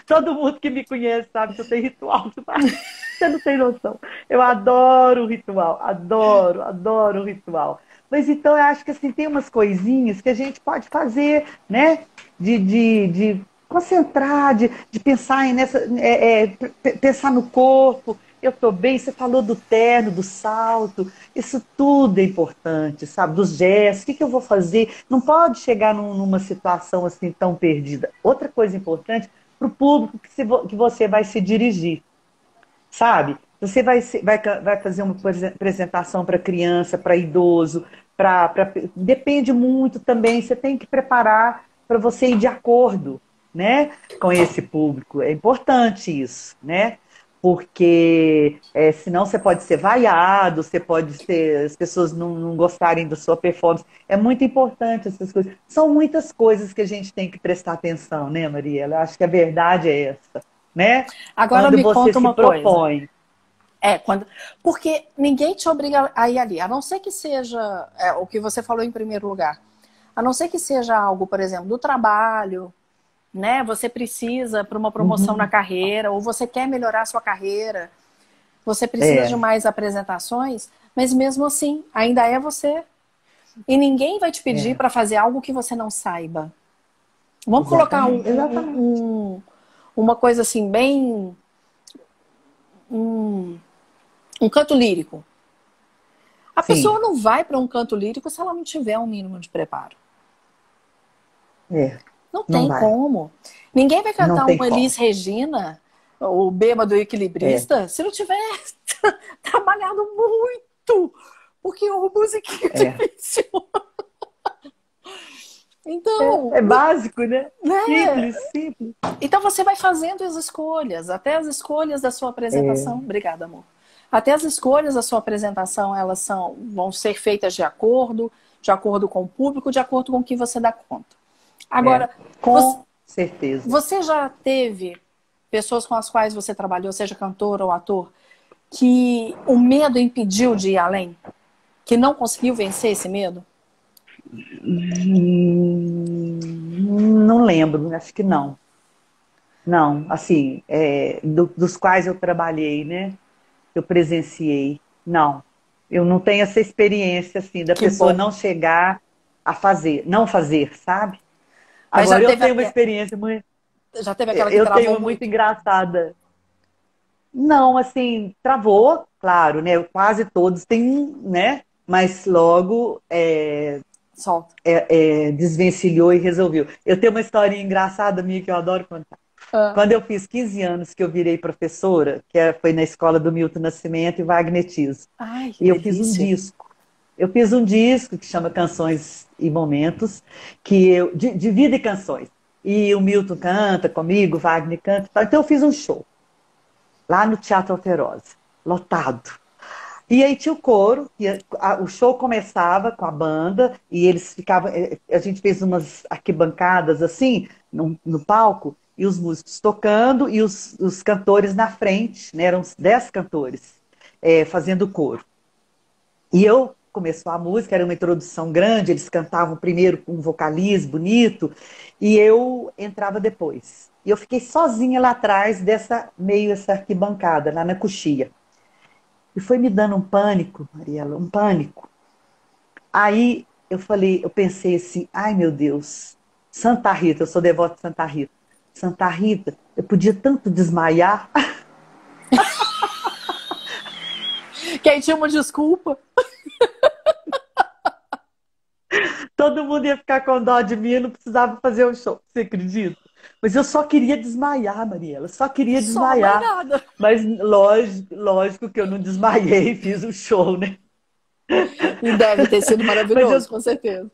Todo mundo que me conhece sabe que eu tenho ritual demais. Você não tem noção. Eu adoro o ritual, adoro, adoro o ritual. Mas então eu acho que assim, tem umas coisinhas que a gente pode fazer, né? De concentrar, de pensar pensar no corpo. Eu estou bem, você falou do terno, do salto, isso tudo é importante, sabe? Dos gestos, o que eu vou fazer? Não pode chegar numa situação assim tão perdida. Outra coisa importante para o público que você vai se dirigir, sabe? Você vai fazer uma apresentação para criança, para idoso, depende muito também, você tem que preparar para você ir de acordo, né, com esse público. É importante isso, né? Porque senão você pode ser vaiado, você pode ser, as pessoas não gostarem da sua performance. É muito importante essas coisas. São muitas coisas que a gente tem que prestar atenção, né, Mariela? Eu acho que a verdade é essa, né? Agora Quando me você conta se uma coisa. propõe. Quando. Porque ninguém te obriga a ir ali, a não ser que seja o que você falou em primeiro lugar. A não ser que seja algo, por exemplo, do trabalho, né? Você precisa para uma promoção na Uhum, carreira, ou você quer melhorar a sua carreira, você precisa de é, mais apresentações, mas mesmo assim, ainda é você. E ninguém vai te pedir é, para fazer algo que você não saiba. Vamos colocar exatamente. uma coisa assim, bem. Um, um canto lírico. A pessoa Sim, não vai para um canto lírico se ela não tiver um mínimo de preparo. é, Não não tem vai, como. Ninguém vai não cantar tem uma Elis como. Regina, o bêbado É, equilibrista, se não tiver trabalhado muito. Porque o musiquinho é é, difícil. Então, É básico, né? né? Simples, simples. Então você vai fazendo as escolhas, até as escolhas da sua apresentação. Obrigada, amor. Até as escolhas da sua apresentação, vão ser feitas de acordo com o público, de acordo com o que você dá conta. Agora, Com certeza. você já teve pessoas com as quais você trabalhou, seja cantor ou ator, que o medo impediu de ir além? Que não conseguiu vencer esse medo? Não lembro, acho que não. Não, assim, dos quais eu trabalhei, né? Eu presenciei. Não, eu não tenho essa experiência, assim, da Que pessoa bom. não chegar a fazer, não fazer, sabe? Mas Agora, eu tenho uma experiência já teve aquela que eu tenho travou uma muito muito? engraçada. Não, assim, travou, claro, né? Quase todos têm, né? Mas logo Solta. desvencilhou e resolveu. Eu tenho uma historinha engraçada minha que eu adoro contar. Ah. Quando eu fiz 15 anos que eu virei professora, foi na escola do Milton Nascimento e Wagner Tiso. Ai, que E eu fiz um delícia. disco. Eu fiz um disco que chama Canções e Momentos, de vida e canções. E o Milton canta comigo, o Wagner canta e tal. Então eu fiz um show lá no Teatro Alterosa, lotado. E aí tinha o coro, o show começava com a banda, e eles ficavam. A gente fez umas arquibancadas assim, no palco, e os músicos tocando, e os cantores na frente, né? Eram uns 10 cantores fazendo coro. E começou a música, era uma introdução grande, eles cantavam primeiro com um vocalismo bonito, e eu entrava depois. E eu fiquei sozinha lá atrás essa arquibancada, lá na coxia. E foi me dando um pânico, Mariela, um pânico. Aí eu pensei assim, ai meu Deus, Santa Rita, eu sou devota de Santa Rita. Santa Rita, eu podia tanto desmaiar. Que aí tinha uma desculpa. Todo mundo ia ficar com dó de mim, eu não precisava fazer o show. Você acredita? Mas eu só queria desmaiar, Mariela, só queria Só, mais desmaiar. nada. Mas lógico que eu não desmaiei, fiz o show, né? E deve ter sido Mas maravilhoso, com certeza.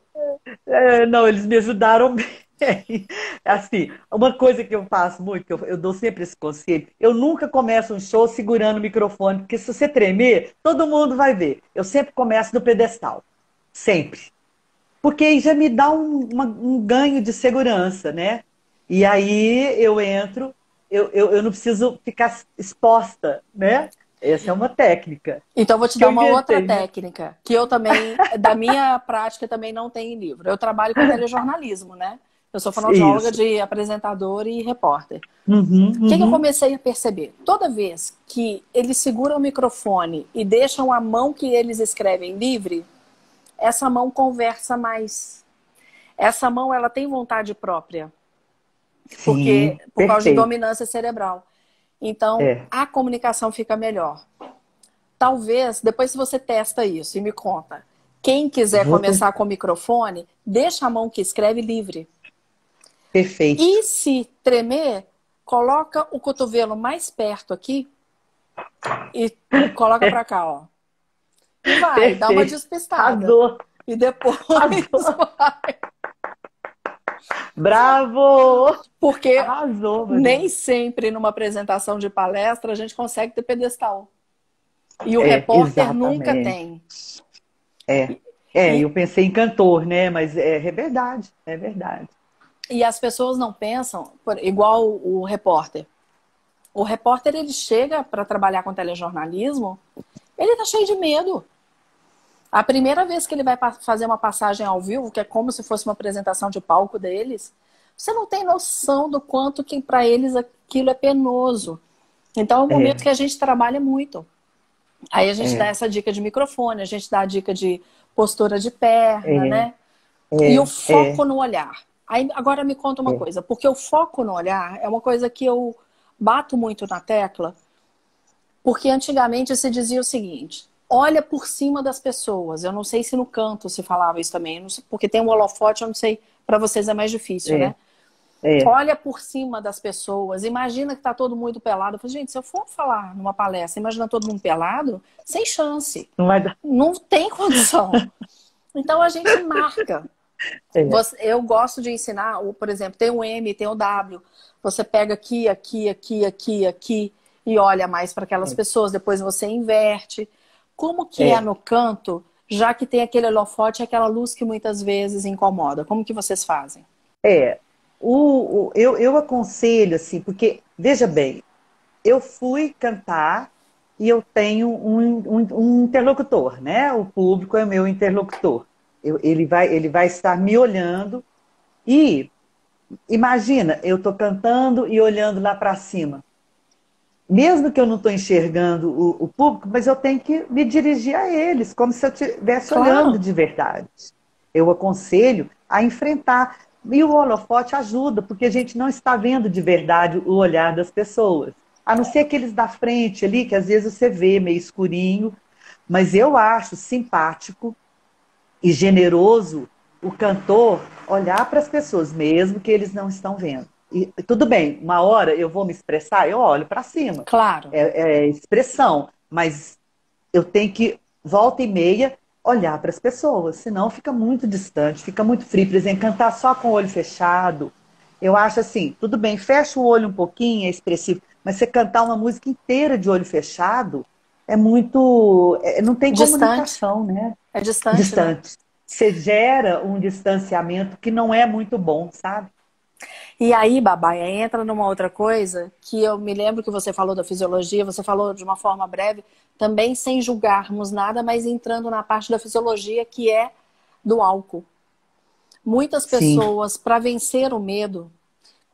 não, eles me ajudaram bem. Assim, uma coisa que eu faço muito, que eu dou sempre esse conselho, eu nunca começo um show segurando o microfone, porque se você tremer, todo mundo vai ver. Eu sempre começo no pedestal. Sempre. Porque aí já me dá um ganho de segurança, né? E aí eu entro, eu não preciso ficar exposta, né? Essa é uma técnica Então, vou te que dar eu uma outra inventei, né? técnica, que eu também, da minha prática, também não tem em livro. Eu trabalho com telejornalismo, né? Eu sou fonoaudióloga Isso. de apresentador e repórter. Uhum, O que eu uhum. comecei a perceber? Toda vez que eles seguram o microfone e deixam a mão que eles escrevem livre, essa mão conversa mais. Essa mão, ela tem vontade própria, Sim, por causa de perfeito. dominância cerebral. Então, É. a comunicação fica melhor. Talvez, depois se você testa isso e me conta, quem quiser Vou ter... começar com o microfone, deixa a mão que escreve livre. Perfeito. E se tremer, coloca o cotovelo mais perto aqui e coloca pra cá, ó. E vai, dá uma Perfeito. despistada. Arrasou. E depois Arrasou. vai. Bravo! Porque Arrasou, nem Mariana. sempre numa apresentação de palestra a gente consegue ter pedestal. E o repórter nunca Exatamente. tem. Eu E, pensei em cantor, né? Mas é verdade, é verdade. e as pessoas não pensam, igual o repórter. O repórter, ele chega para trabalhar com telejornalismo, ele tá cheio de medo. A primeira vez que ele vai fazer uma passagem ao vivo, que é como se fosse uma apresentação de palco deles, você não tem noção do quanto que para eles aquilo é penoso. Então é um momento É, que a gente trabalha muito. Aí a gente dá é, essa dica de microfone, a gente dá a dica de postura de perna, é, né? E o é. foco no olhar. Aí, agora me conta uma coisa, porque o foco no olhar é uma coisa que eu bato muito na tecla, porque antigamente se dizia o seguinte: olha por cima das pessoas. Eu não sei se no canto se falava isso também, não sei, porque tem um holofote, eu não sei, para vocês é mais difícil, É, né? é. Olha por cima das pessoas, imagina que tá todo mundo pelado. Eu falei, gente, se eu for falar numa palestra, imagina todo mundo pelado, sem chance. Não vai dar. Não tem condição. Então a gente marca. É, Eu gosto de ensinar, por exemplo, tem o M, tem o W. Você pega aqui, aqui, aqui, aqui, aqui e olha mais para aquelas pessoas, depois você inverte. Como que é é, no canto, já que tem aquele holofote, aquela luz que muitas vezes incomoda? Como que vocês fazem? é. Eu aconselho, assim, porque, veja bem, eu fui cantar e eu tenho um interlocutor, né? O público é o meu interlocutor. Ele vai estar me olhando e imagina, eu estou cantando e olhando lá para cima. Mesmo que eu não estou enxergando o público, mas eu tenho que me dirigir a eles, como se eu estivesse olhando Claro, de verdade. Eu aconselho a enfrentar. E o holofote ajuda, porque a gente não está vendo de verdade o olhar das pessoas. A não ser aqueles da frente ali, que às vezes você vê meio escurinho, mas eu acho simpático e generoso o cantor olhar para as pessoas, mesmo que eles não estão vendo. E tudo bem, uma hora eu vou me expressar, eu olho para cima. claro. É expressão, mas eu tenho que, volta e meia, olhar para as pessoas, senão fica muito distante, fica muito frio. Por exemplo, cantar só com o olho fechado, eu acho assim, tudo bem, fecha o olho um pouquinho, é expressivo, mas você cantar uma música inteira de olho fechado é muito. Não tem Distante. comunicação, né? É distante, né? Distante. Você gera um distanciamento que não é muito bom, sabe? E aí, Babaia, entra numa outra coisa que eu me lembro que você falou da fisiologia, você falou de uma forma breve, também sem julgarmos nada, mas entrando na parte da fisiologia que é do álcool. Muitas Sim, pessoas, para vencer o medo,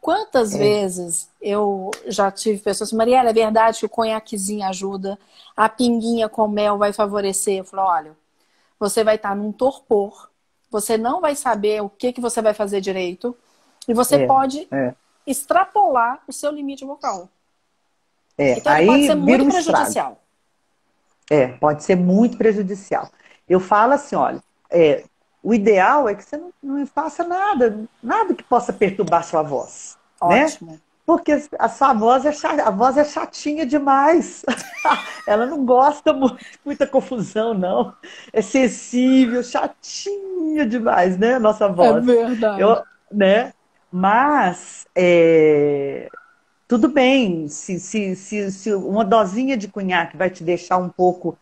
quantas é, vezes eu já tive pessoas assim, Mariela, é verdade que o conhaquezinho ajuda, a pinguinha com mel vai favorecer. Eu falo, olha, você vai estar num torpor, você não vai saber o que que você vai fazer direito, e você é, pode é, extrapolar o seu limite vocal. é. Então ele pode Aí ser vira muito um estrago. prejudicial. É, pode ser muito prejudicial. Eu falo assim, olha, é, o ideal é que você não faça nada, nada que possa perturbar sua voz, né? Ótimo. Porque a sua voz a voz é chatinha demais. Ela não gosta muito, muita confusão, não. É sensível, chatinha demais, né? Nossa É voz. verdade. Eu, né? Mas tudo bem, se uma dosinha de cunhaque vai te deixar um pouco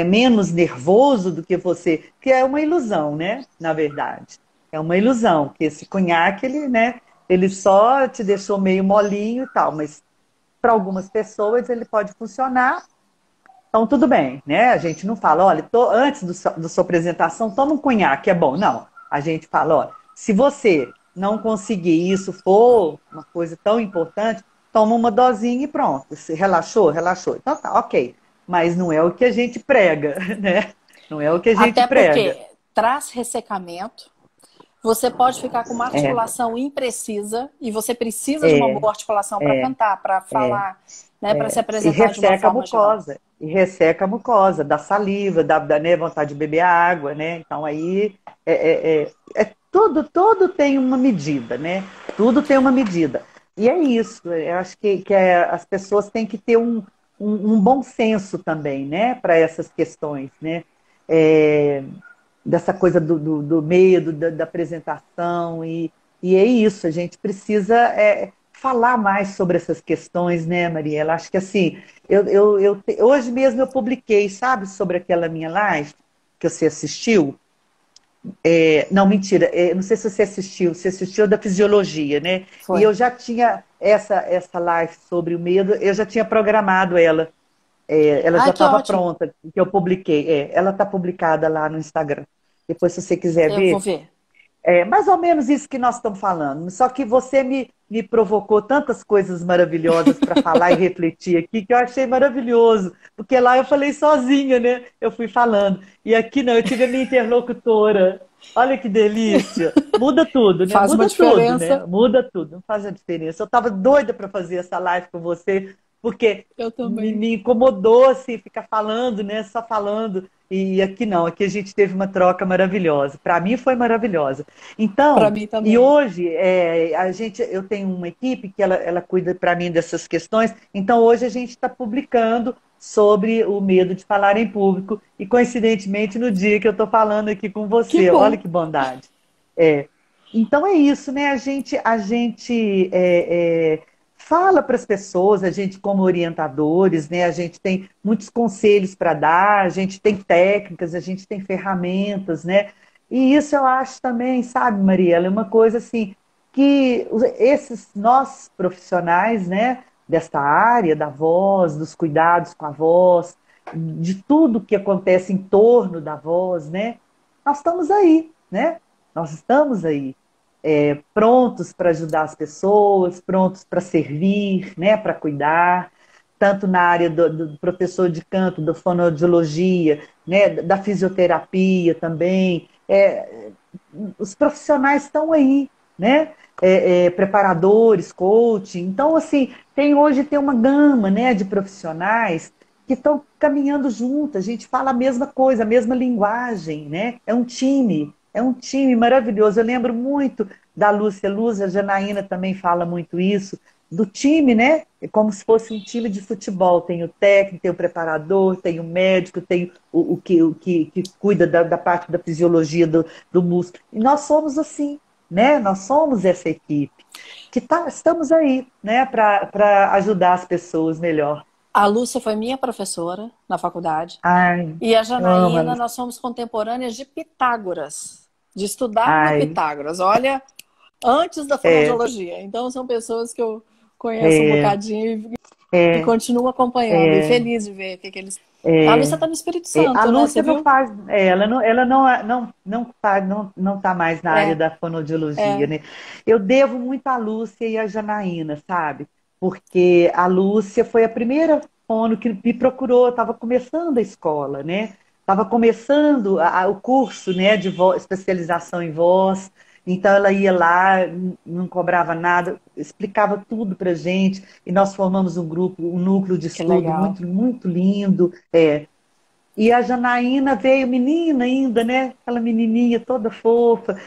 menos nervoso do que você, que é uma ilusão, né? Na verdade, é uma ilusão, que esse cunhaque, ele, né? Ele só te deixou meio molinho e tal, mas para algumas pessoas ele pode funcionar. Então tudo bem, né? A gente não fala, olha, antes da sua apresentação, toma um cunhaque, é bom. Não, a gente fala, olha, se você não conseguir isso, for uma coisa tão importante, toma uma dosinha e pronto. Se relaxou, relaxou. Então tá, ok. Mas não é o que a gente prega, né? Não é o que a gente Até prega. porque traz ressecamento, você pode ficar com uma É, articulação imprecisa e você precisa de uma é, boa articulação para é, cantar, para é. falar, né, para se E apresentar de uma resseca a forma geral. mucosa. E resseca a mucosa, dá saliva, dá né, vontade de beber água, né? Então aí tudo tem uma medida, né? Tudo tem uma medida. E é isso. Eu acho que as pessoas têm que ter um bom senso também, né? Para essas questões, né? É, dessa coisa do medo, da apresentação, e é isso, a gente precisa falar mais sobre essas questões, né, Mariela? Acho que assim, hoje mesmo eu publiquei, sabe, sobre aquela minha live que você assistiu? Não, mentira, não sei se você assistiu da fisiologia, né? E Foi. eu já tinha essa live sobre o medo, eu já tinha programado ela. Ela Ah, já que estava ótimo. pronta, que eu publiquei. Ela está publicada lá no Instagram. Depois, se você quiser Eu vou ver, ver. é mais ou menos isso que nós estamos falando. Só que você me provocou tantas coisas maravilhosas para falar e refletir aqui que eu achei maravilhoso. Porque lá eu falei sozinha, né? Eu fui falando. E aqui não, eu tive a minha interlocutora. Olha que delícia. Muda tudo, né? Faz uma Muda tudo, né? diferença. Muda tudo. Não faz a diferença. Eu estava doida para fazer essa live com você, porque Eu me, também. me incomodou assim, ficar falando, né? Só falando. E aqui não, aqui a gente teve uma troca maravilhosa. Para mim foi maravilhosa. Para Então, mim e também. hoje eu tenho uma equipe que ela cuida para mim dessas questões. Então hoje a gente está publicando sobre o medo de falar em público e coincidentemente no dia que eu estou falando aqui com Que você. Olha bom. que bondade. É. Então é isso, né? A gente fala para as pessoas, a gente como orientadores, né? A gente tem muitos conselhos para dar, a gente tem técnicas, a gente tem ferramentas, né? E isso eu acho também, sabe, Mariela, é uma coisa assim que esses nós profissionais, né? Desta área da voz, dos cuidados com a voz, de tudo que acontece em torno da voz, né? Nós estamos aí, né? Nós estamos aí, prontos para ajudar as pessoas, prontos para servir, né? Para cuidar, tanto na área do professor de canto, da fonoaudiologia, né? Da fisioterapia também. Os profissionais estão aí, né? Preparadores, coaching. Então, assim, hoje tem uma gama, né, de profissionais que estão caminhando junto. A gente fala a mesma coisa, a mesma linguagem, né? É um time maravilhoso. Eu lembro muito da Lúcia Luz, a Janaína também fala muito isso, do time, né? É como se fosse um time de futebol. Tem o técnico, tem o preparador, tem o médico, tem que cuida da parte da fisiologia do músculo. E nós somos assim, né? Nós somos essa equipe estamos aí, né? Para ajudar as pessoas melhor. A Lúcia foi minha professora na faculdade. Ai, E a eu amo a Janaína, Lúcia. nós somos contemporâneas de Pitágoras, de estudar no Ai, Pitágoras. Olha, antes da é, fonoaudiologia. Então, são pessoas que eu conheço um é, bocadinho e é, continuo acompanhando. E é, feliz de ver que eles. A é. Lúcia está no Espírito A Santo, né? Você Lúcia não viu? faz, ela não tá mais na área É, da fonoaudiologia, é. né? Eu devo muito à Lúcia e à Janaína, sabe? Porque a Lúcia foi a primeira fono que me procurou, estava começando a escola, né? Estava começando o curso, né, de especialização em voz. Então ela ia lá, não cobrava nada, explicava tudo para gente e nós formamos um grupo, um núcleo de Que estudo legal. muito, muito lindo. E a Janaína veio menina ainda, né? Aquela menininha toda fofa,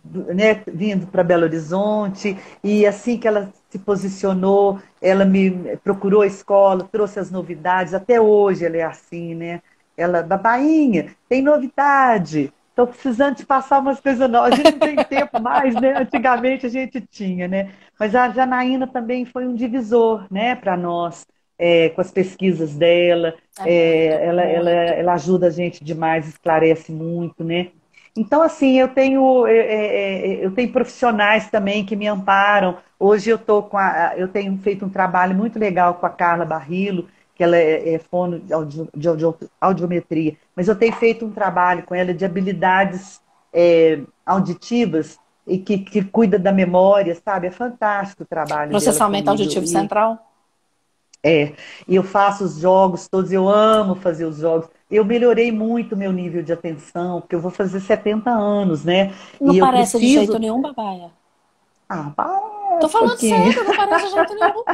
né? Vindo para Belo Horizonte. E assim que ela se posicionou, ela me procurou a escola, trouxe as novidades. Até hoje ela é assim, né? Ela, babainha, tem novidade. Estou precisando te passar umas coisas novas. A gente não tem tempo mais, né? Antigamente a gente tinha, né? Mas a Janaína também foi um divisor, né, para nós, com as pesquisas dela. É muito, muito. Ela ajuda a gente demais, esclarece muito, né? Então, assim, eu tenho profissionais também que me amparam. Hoje eu tenho feito um trabalho muito legal com a Carla Barrilo, que ela é fono de audiometria, mas eu tenho feito um trabalho com ela de habilidades auditivas e que cuida da memória, sabe? É fantástico o trabalho dela Processamento comigo. auditivo central? E eu faço os jogos todos, eu amo fazer os jogos. Eu melhorei muito o meu nível de atenção, porque eu vou fazer 70 anos, né? Não E eu parece de jeito preciso. nenhum, babaia. Para Tô um falando pouquinho. sério, não parece de jeito nenhum.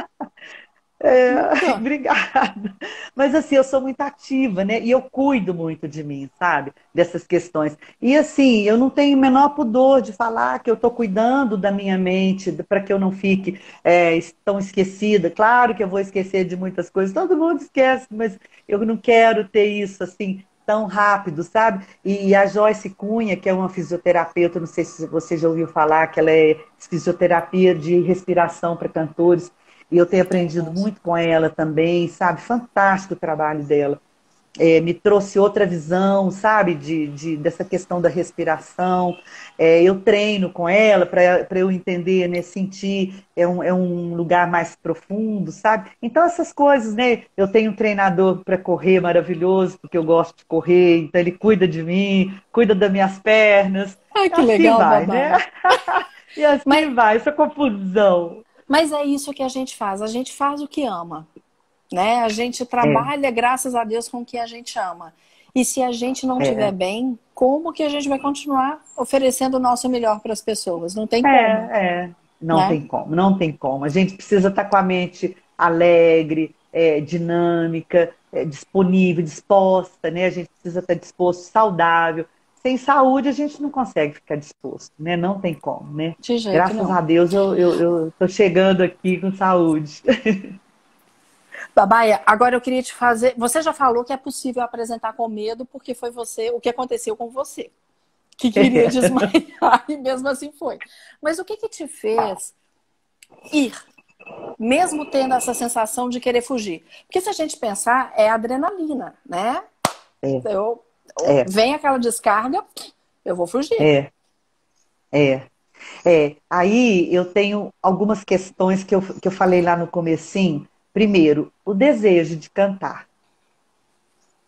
Nunca. Obrigada. Mas assim, eu sou muito ativa, né? E eu cuido muito de mim, sabe? Dessas questões. E assim, eu não tenho o menor pudor de falar que eu estou cuidando da minha mente para que eu não fique tão esquecida. Claro que eu vou esquecer de muitas coisas, todo mundo esquece, mas eu não quero ter isso assim tão rápido, sabe? E a Joyce Cunha, que é uma fisioterapeuta, não sei se você já ouviu falar, que ela é fisioterapia de respiração para cantores. E eu tenho aprendido Conheço. muito com ela também, sabe? Fantástico o trabalho dela. Me trouxe outra visão, sabe, dessa questão da respiração. Eu treino com ela para eu entender, né, sentir, é um lugar mais profundo, sabe? Então, essas coisas, né? Eu tenho um treinador para correr maravilhoso, porque eu gosto de correr, então ele cuida de mim, cuida das minhas pernas, Ai, e que assim legal, vai, né? babaia. E Mas, assim vai, essa confusão. mas é isso que a gente faz. A gente faz o que ama, né? A gente É, trabalha, graças a Deus, com o que a gente ama. E se a gente não estiver é. bem, como que a gente vai continuar oferecendo o nosso melhor para as pessoas? Não tem como, Não né? tem como, não tem como. A gente precisa estar com a mente alegre, dinâmica, disponível, disposta, né? A gente precisa estar disposto, saudável. Sem saúde a gente não consegue ficar disposto, né? Não tem como, né? De jeito Graças nenhum. a Deus eu tô chegando aqui com saúde. Babaia, agora eu queria te fazer. Você já falou que é possível apresentar com medo porque foi você, o que aconteceu com você. que queria desmaiar e mesmo assim foi. Mas o que que te fez ir, mesmo tendo essa sensação de querer fugir? Porque se a gente pensar, é adrenalina, né? É, Eu, é, vem aquela descarga, eu vou fugir. é, é. É, aí eu tenho algumas questões que eu falei lá no comecinho. Primeiro, o desejo de cantar.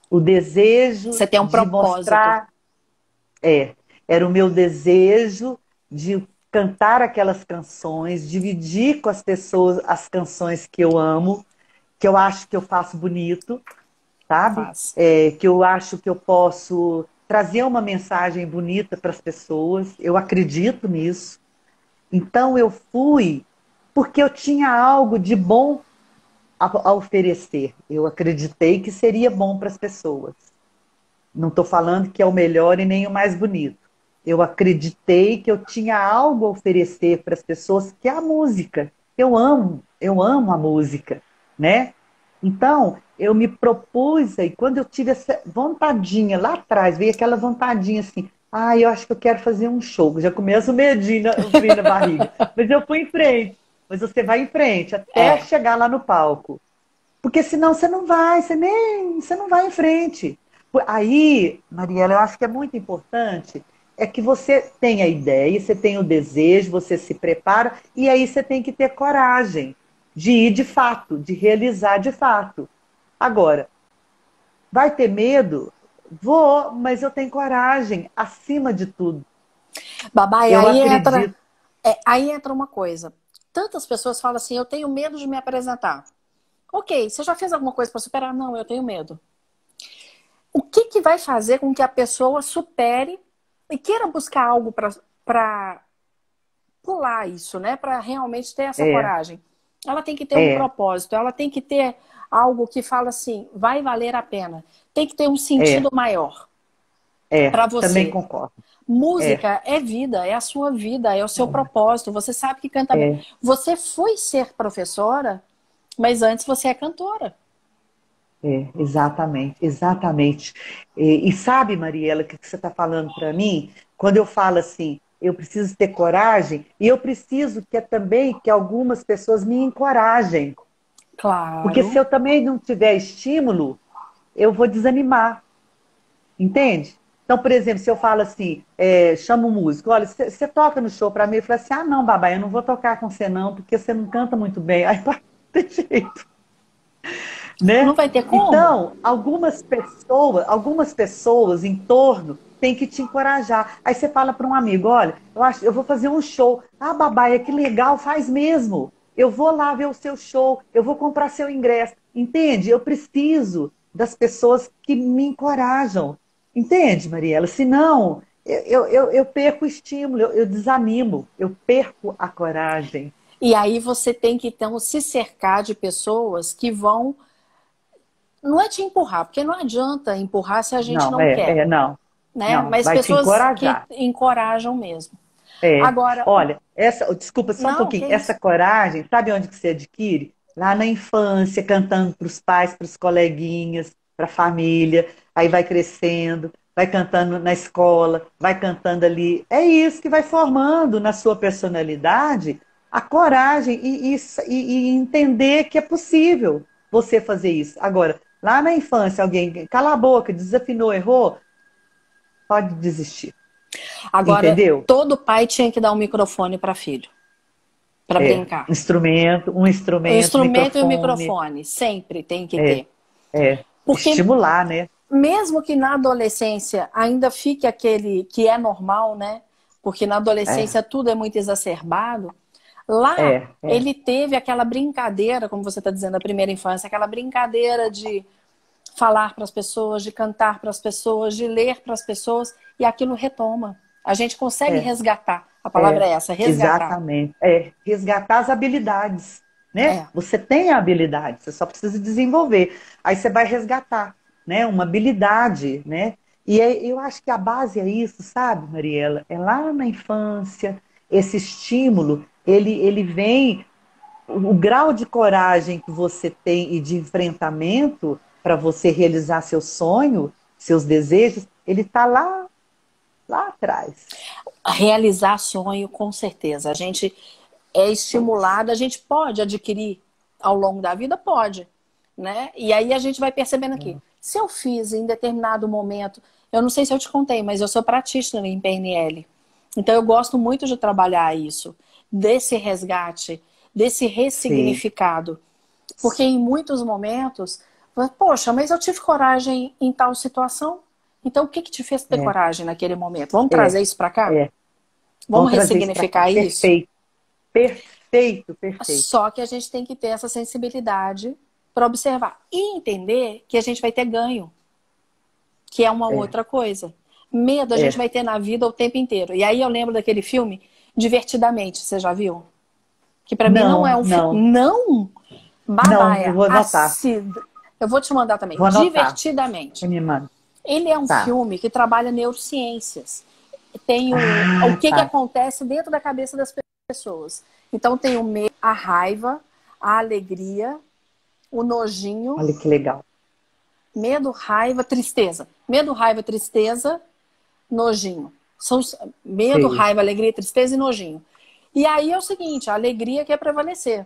O desejo Você tem um de propósito. mostrar, é, era o meu desejo de cantar aquelas canções, dividir com as pessoas as canções que eu amo, que eu acho que eu faço bonito, sabe? Faz. Que eu acho que eu posso trazer uma mensagem bonita para as pessoas. Eu acredito nisso. Então eu fui porque eu tinha algo de bom a oferecer. Eu acreditei que seria bom para as pessoas. Não estou falando que é o melhor e nem o mais bonito. Eu acreditei que eu tinha algo a oferecer para as pessoas, que é a música. Eu amo a música, né? Então, eu me propus aí, quando eu tive essa vontadinha lá atrás, veio aquela vontadinha assim, eu acho que eu quero fazer um show. Já começa o medinho, o frio na barriga. Mas eu fui em frente. Mas você vai em frente até É. chegar lá no palco. Porque senão você não vai, você não vai em frente. Aí, Mariela, eu acho que é muito importante é que você tenha a ideia, você tenha o desejo, você se prepara, e aí você tem que ter coragem de ir de fato, de realizar de fato. Agora, vai ter medo? Vou, mas eu tenho coragem, acima de tudo. Babá, e Eu aí entra, acredito. aí entra uma coisa. Tantas pessoas falam assim, eu tenho medo de me apresentar. Ok, você já fez alguma coisa para superar? Não, eu tenho medo. O que que vai fazer com que a pessoa supere e queira buscar algo para pular isso, né? Para realmente ter essa É, coragem. Ela tem que ter um é, propósito, ela tem que ter algo que fala assim, vai valer a pena. Tem que ter um é, sentido maior para também você. concordo. É, Música é vida, é a sua vida, é o seu propósito. Você sabe que canta bem. é. Você foi ser professora, mas antes você é cantora. Exatamente, exatamente. E sabe, Mariela, o que você está falando para mim? Quando eu falo assim, eu preciso ter coragem, e eu preciso que também que algumas pessoas me encorajem. Porque se Claro. eu também não tiver estímulo, eu vou desanimar, entende? Então, por exemplo, se eu falo assim, chamo um músico, olha, você toca no show para mim, eu falo assim, não, babá, eu não vou tocar com você não, porque você não canta muito bem. Aí, pá, não tem jeito. Não Né? vai ter como? Então, algumas pessoas em torno têm que te encorajar. Aí você fala para um amigo, olha, eu vou fazer um show. Ah, babaia, que legal, faz mesmo. Eu vou lá ver o seu show, eu vou comprar seu ingresso. Entende? Eu preciso das pessoas que me encorajam. Entende, Mariela? Senão, eu perco o estímulo, eu desanimo, eu perco a coragem. E aí você tem que, então, se cercar de pessoas que vão. Não é te empurrar, porque não adianta empurrar se a gente Não, não quer, não, né? não, Mas vai te pessoas que encorajar. encorajam mesmo. É, Agora, olha, desculpa só um não, que pouquinho, essa isso? coragem, sabe onde que você adquire? Lá na infância, cantando para os pais, para os coleguinhas, para a família, aí vai crescendo, vai cantando na escola, vai cantando ali. É isso que vai formando na sua personalidade a coragem e entender que é possível você fazer isso. Agora, lá na infância, alguém cala a boca, desafinou, errou, pode desistir. Agora, Entendeu? todo pai tinha que dar um microfone para filho, para brincar. Um O instrumento, instrumento e o microfone, microfone, sempre tem que é, ter. é, Porque estimular, né? mesmo que na adolescência ainda fique aquele que é normal, né? Porque na É, adolescência tudo é muito exacerbado. Lá é, é, ele teve aquela brincadeira, como você está dizendo, a primeira infância, aquela brincadeira de falar para as pessoas, de cantar para as pessoas, de ler para as pessoas, e aquilo retoma. A gente consegue é, resgatar. A palavra é, é essa, resgatar. exatamente. É, resgatar as habilidades, né? É. Você tem a habilidade, você só precisa desenvolver. Aí você vai resgatar, né? Uma habilidade, né? Eu acho que a base é isso, sabe, Mariela? É lá na infância, esse estímulo, ele vem o grau de coragem que você tem e de enfrentamento para você realizar seu sonho, seus desejos, ele está lá, lá atrás. Realizar sonho, com certeza. A gente é estimulado, a gente pode adquirir ao longo da vida? Pode, né? E aí a gente vai percebendo aqui. Se eu fiz em determinado momento, eu não sei se eu te contei, mas eu sou practitioner em PNL. Então eu gosto muito de trabalhar isso, desse resgate, desse Sim, ressignificado. Porque em muitos momentos, poxa, mas eu tive coragem em tal situação. Então o que que te fez ter é, coragem naquele momento? Vamos é, trazer isso para cá? é. Vamos Vamos trazer isso para cá. ressignificar isso? Perfeito, perfeito, perfeito. Só que a gente tem que ter essa sensibilidade para observar e entender que a gente vai ter ganho, que é uma É, outra coisa. Medo a gente é. vai ter na vida o tempo inteiro. E aí eu lembro daquele filme Divertidamente, você já viu? Que para mim não é Não, um filme. não, Não! não, eu Babaia, vou anotar. Acida. Eu vou te mandar também. Vou anotar. Você Divertidamente. me manda. Ele é um Tá. filme que trabalha neurociências. Tem o Ah, que tá. acontece dentro da cabeça das pessoas. Então tem o medo, a raiva, a alegria, o nojinho, Olha que legal. medo, raiva, tristeza. Medo, raiva, tristeza, nojinho. São medo, Sei. raiva, alegria, tristeza e nojinho. E aí é o seguinte, a alegria quer prevalecer.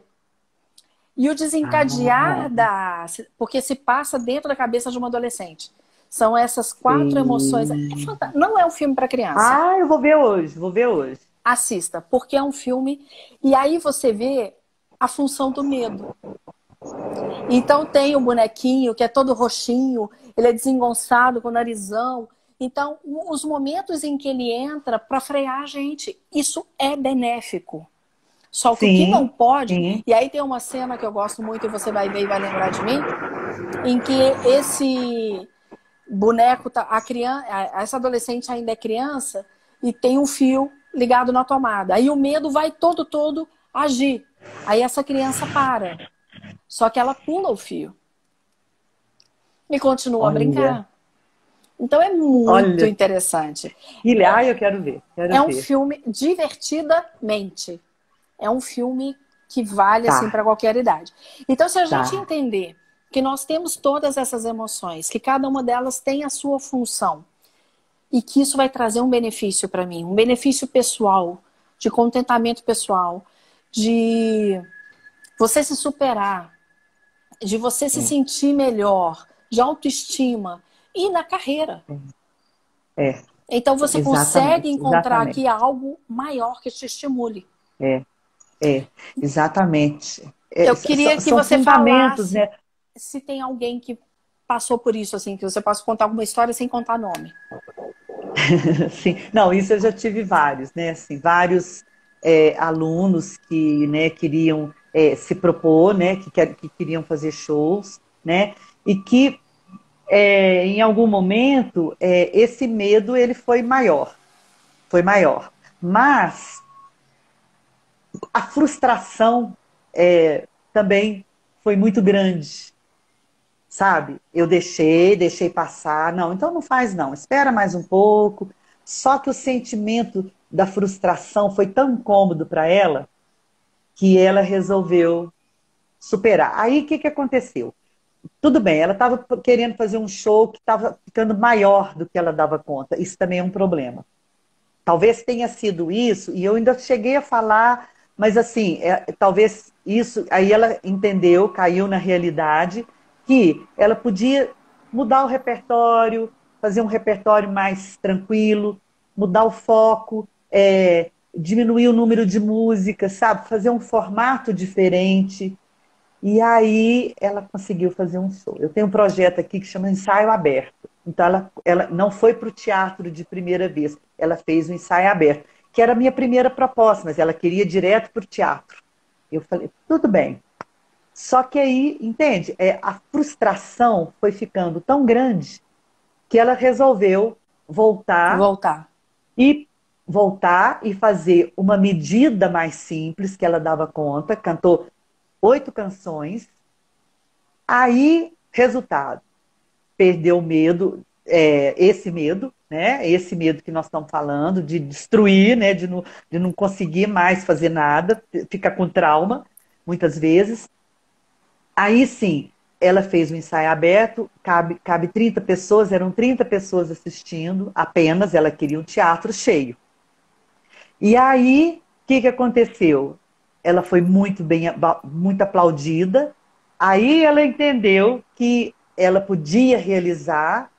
E o desencadear Ah, da... Porque se passa dentro da cabeça de uma adolescente. São essas quatro emoções. sei. Não é um filme para criança. Ah, eu vou ver hoje, vou ver hoje. Assista, porque é um filme. E aí você vê a função do medo. Então tem o bonequinho que é todo roxinho, ele é desengonçado com o narizão. Então, os momentos em que ele entra para frear a gente, isso é benéfico. Só que o que não Sim, pode, sim. e aí tem uma cena que eu gosto muito e você vai ver e vai lembrar de mim, em que esse boneco, a criança, essa adolescente ainda é criança e tem um fio ligado na tomada. Aí o medo vai todo agir. Aí essa criança para. Só que ela pula o fio e continua a Olha, brincar. Então é muito olha. interessante. Ah, eu quero ver, quero É um ver. filme divertidamente. É um filme que vale assim Tá, para qualquer idade. Então, se a gente tá. entender que nós temos todas essas emoções, que cada uma delas tem a sua função e que isso vai trazer um benefício para mim, um benefício pessoal, de contentamento pessoal, de você se superar, de você se É, sentir melhor, de autoestima e na carreira. é, Então você consegue exatamente, encontrar exatamente. aqui algo maior que te estimule. É, é, exatamente. É, Eu queria que são você fundamentos, falasse né? se tem alguém que passou por isso, assim, que você possa contar alguma história sem contar nome. Sim. Não, isso eu já tive vários, né? Assim, vários alunos que, né, queriam se propor, né? Que queriam fazer shows, né? E que em algum momento esse medo ele foi maior. Mas a frustração também foi muito grande, sabe? Eu deixei passar. Não, então não faz não, espera mais um pouco. Só que o sentimento da frustração foi tão incômodo para ela que ela resolveu superar. Aí o que, que aconteceu? Tudo bem, ela estava querendo fazer um show que estava ficando maior do que ela dava conta. Isso também é um problema. Talvez tenha sido isso, e eu ainda cheguei a falar, mas assim, talvez isso, aí ela entendeu, caiu na realidade, que ela podia mudar o repertório, fazer um repertório mais tranquilo, mudar o foco, diminuir o número de músicas, sabe? Fazer um formato diferente. E aí ela conseguiu fazer um show. Eu tenho um projeto aqui que chama Ensaio Aberto. Então ela não foi para o teatro de primeira vez, ela fez um ensaio aberto, que era a minha primeira proposta, mas ela queria direto para o teatro. Eu falei, tudo bem. Só que aí, entende? A frustração foi ficando tão grande que ela resolveu voltar Voltar. e voltar e fazer uma medida mais simples que ela dava conta, cantou 8 canções. Aí, resultado, perdeu o medo, esse medo, né? Esse medo que nós estamos falando, de destruir, né? De não conseguir mais fazer nada, fica com trauma, muitas vezes. Aí sim, ela fez um ensaio aberto, cabe 30 pessoas, eram 30 pessoas assistindo apenas, ela queria um teatro cheio. E aí, o que aconteceu? Ela foi muito aplaudida, aí ela entendeu que ela podia realizar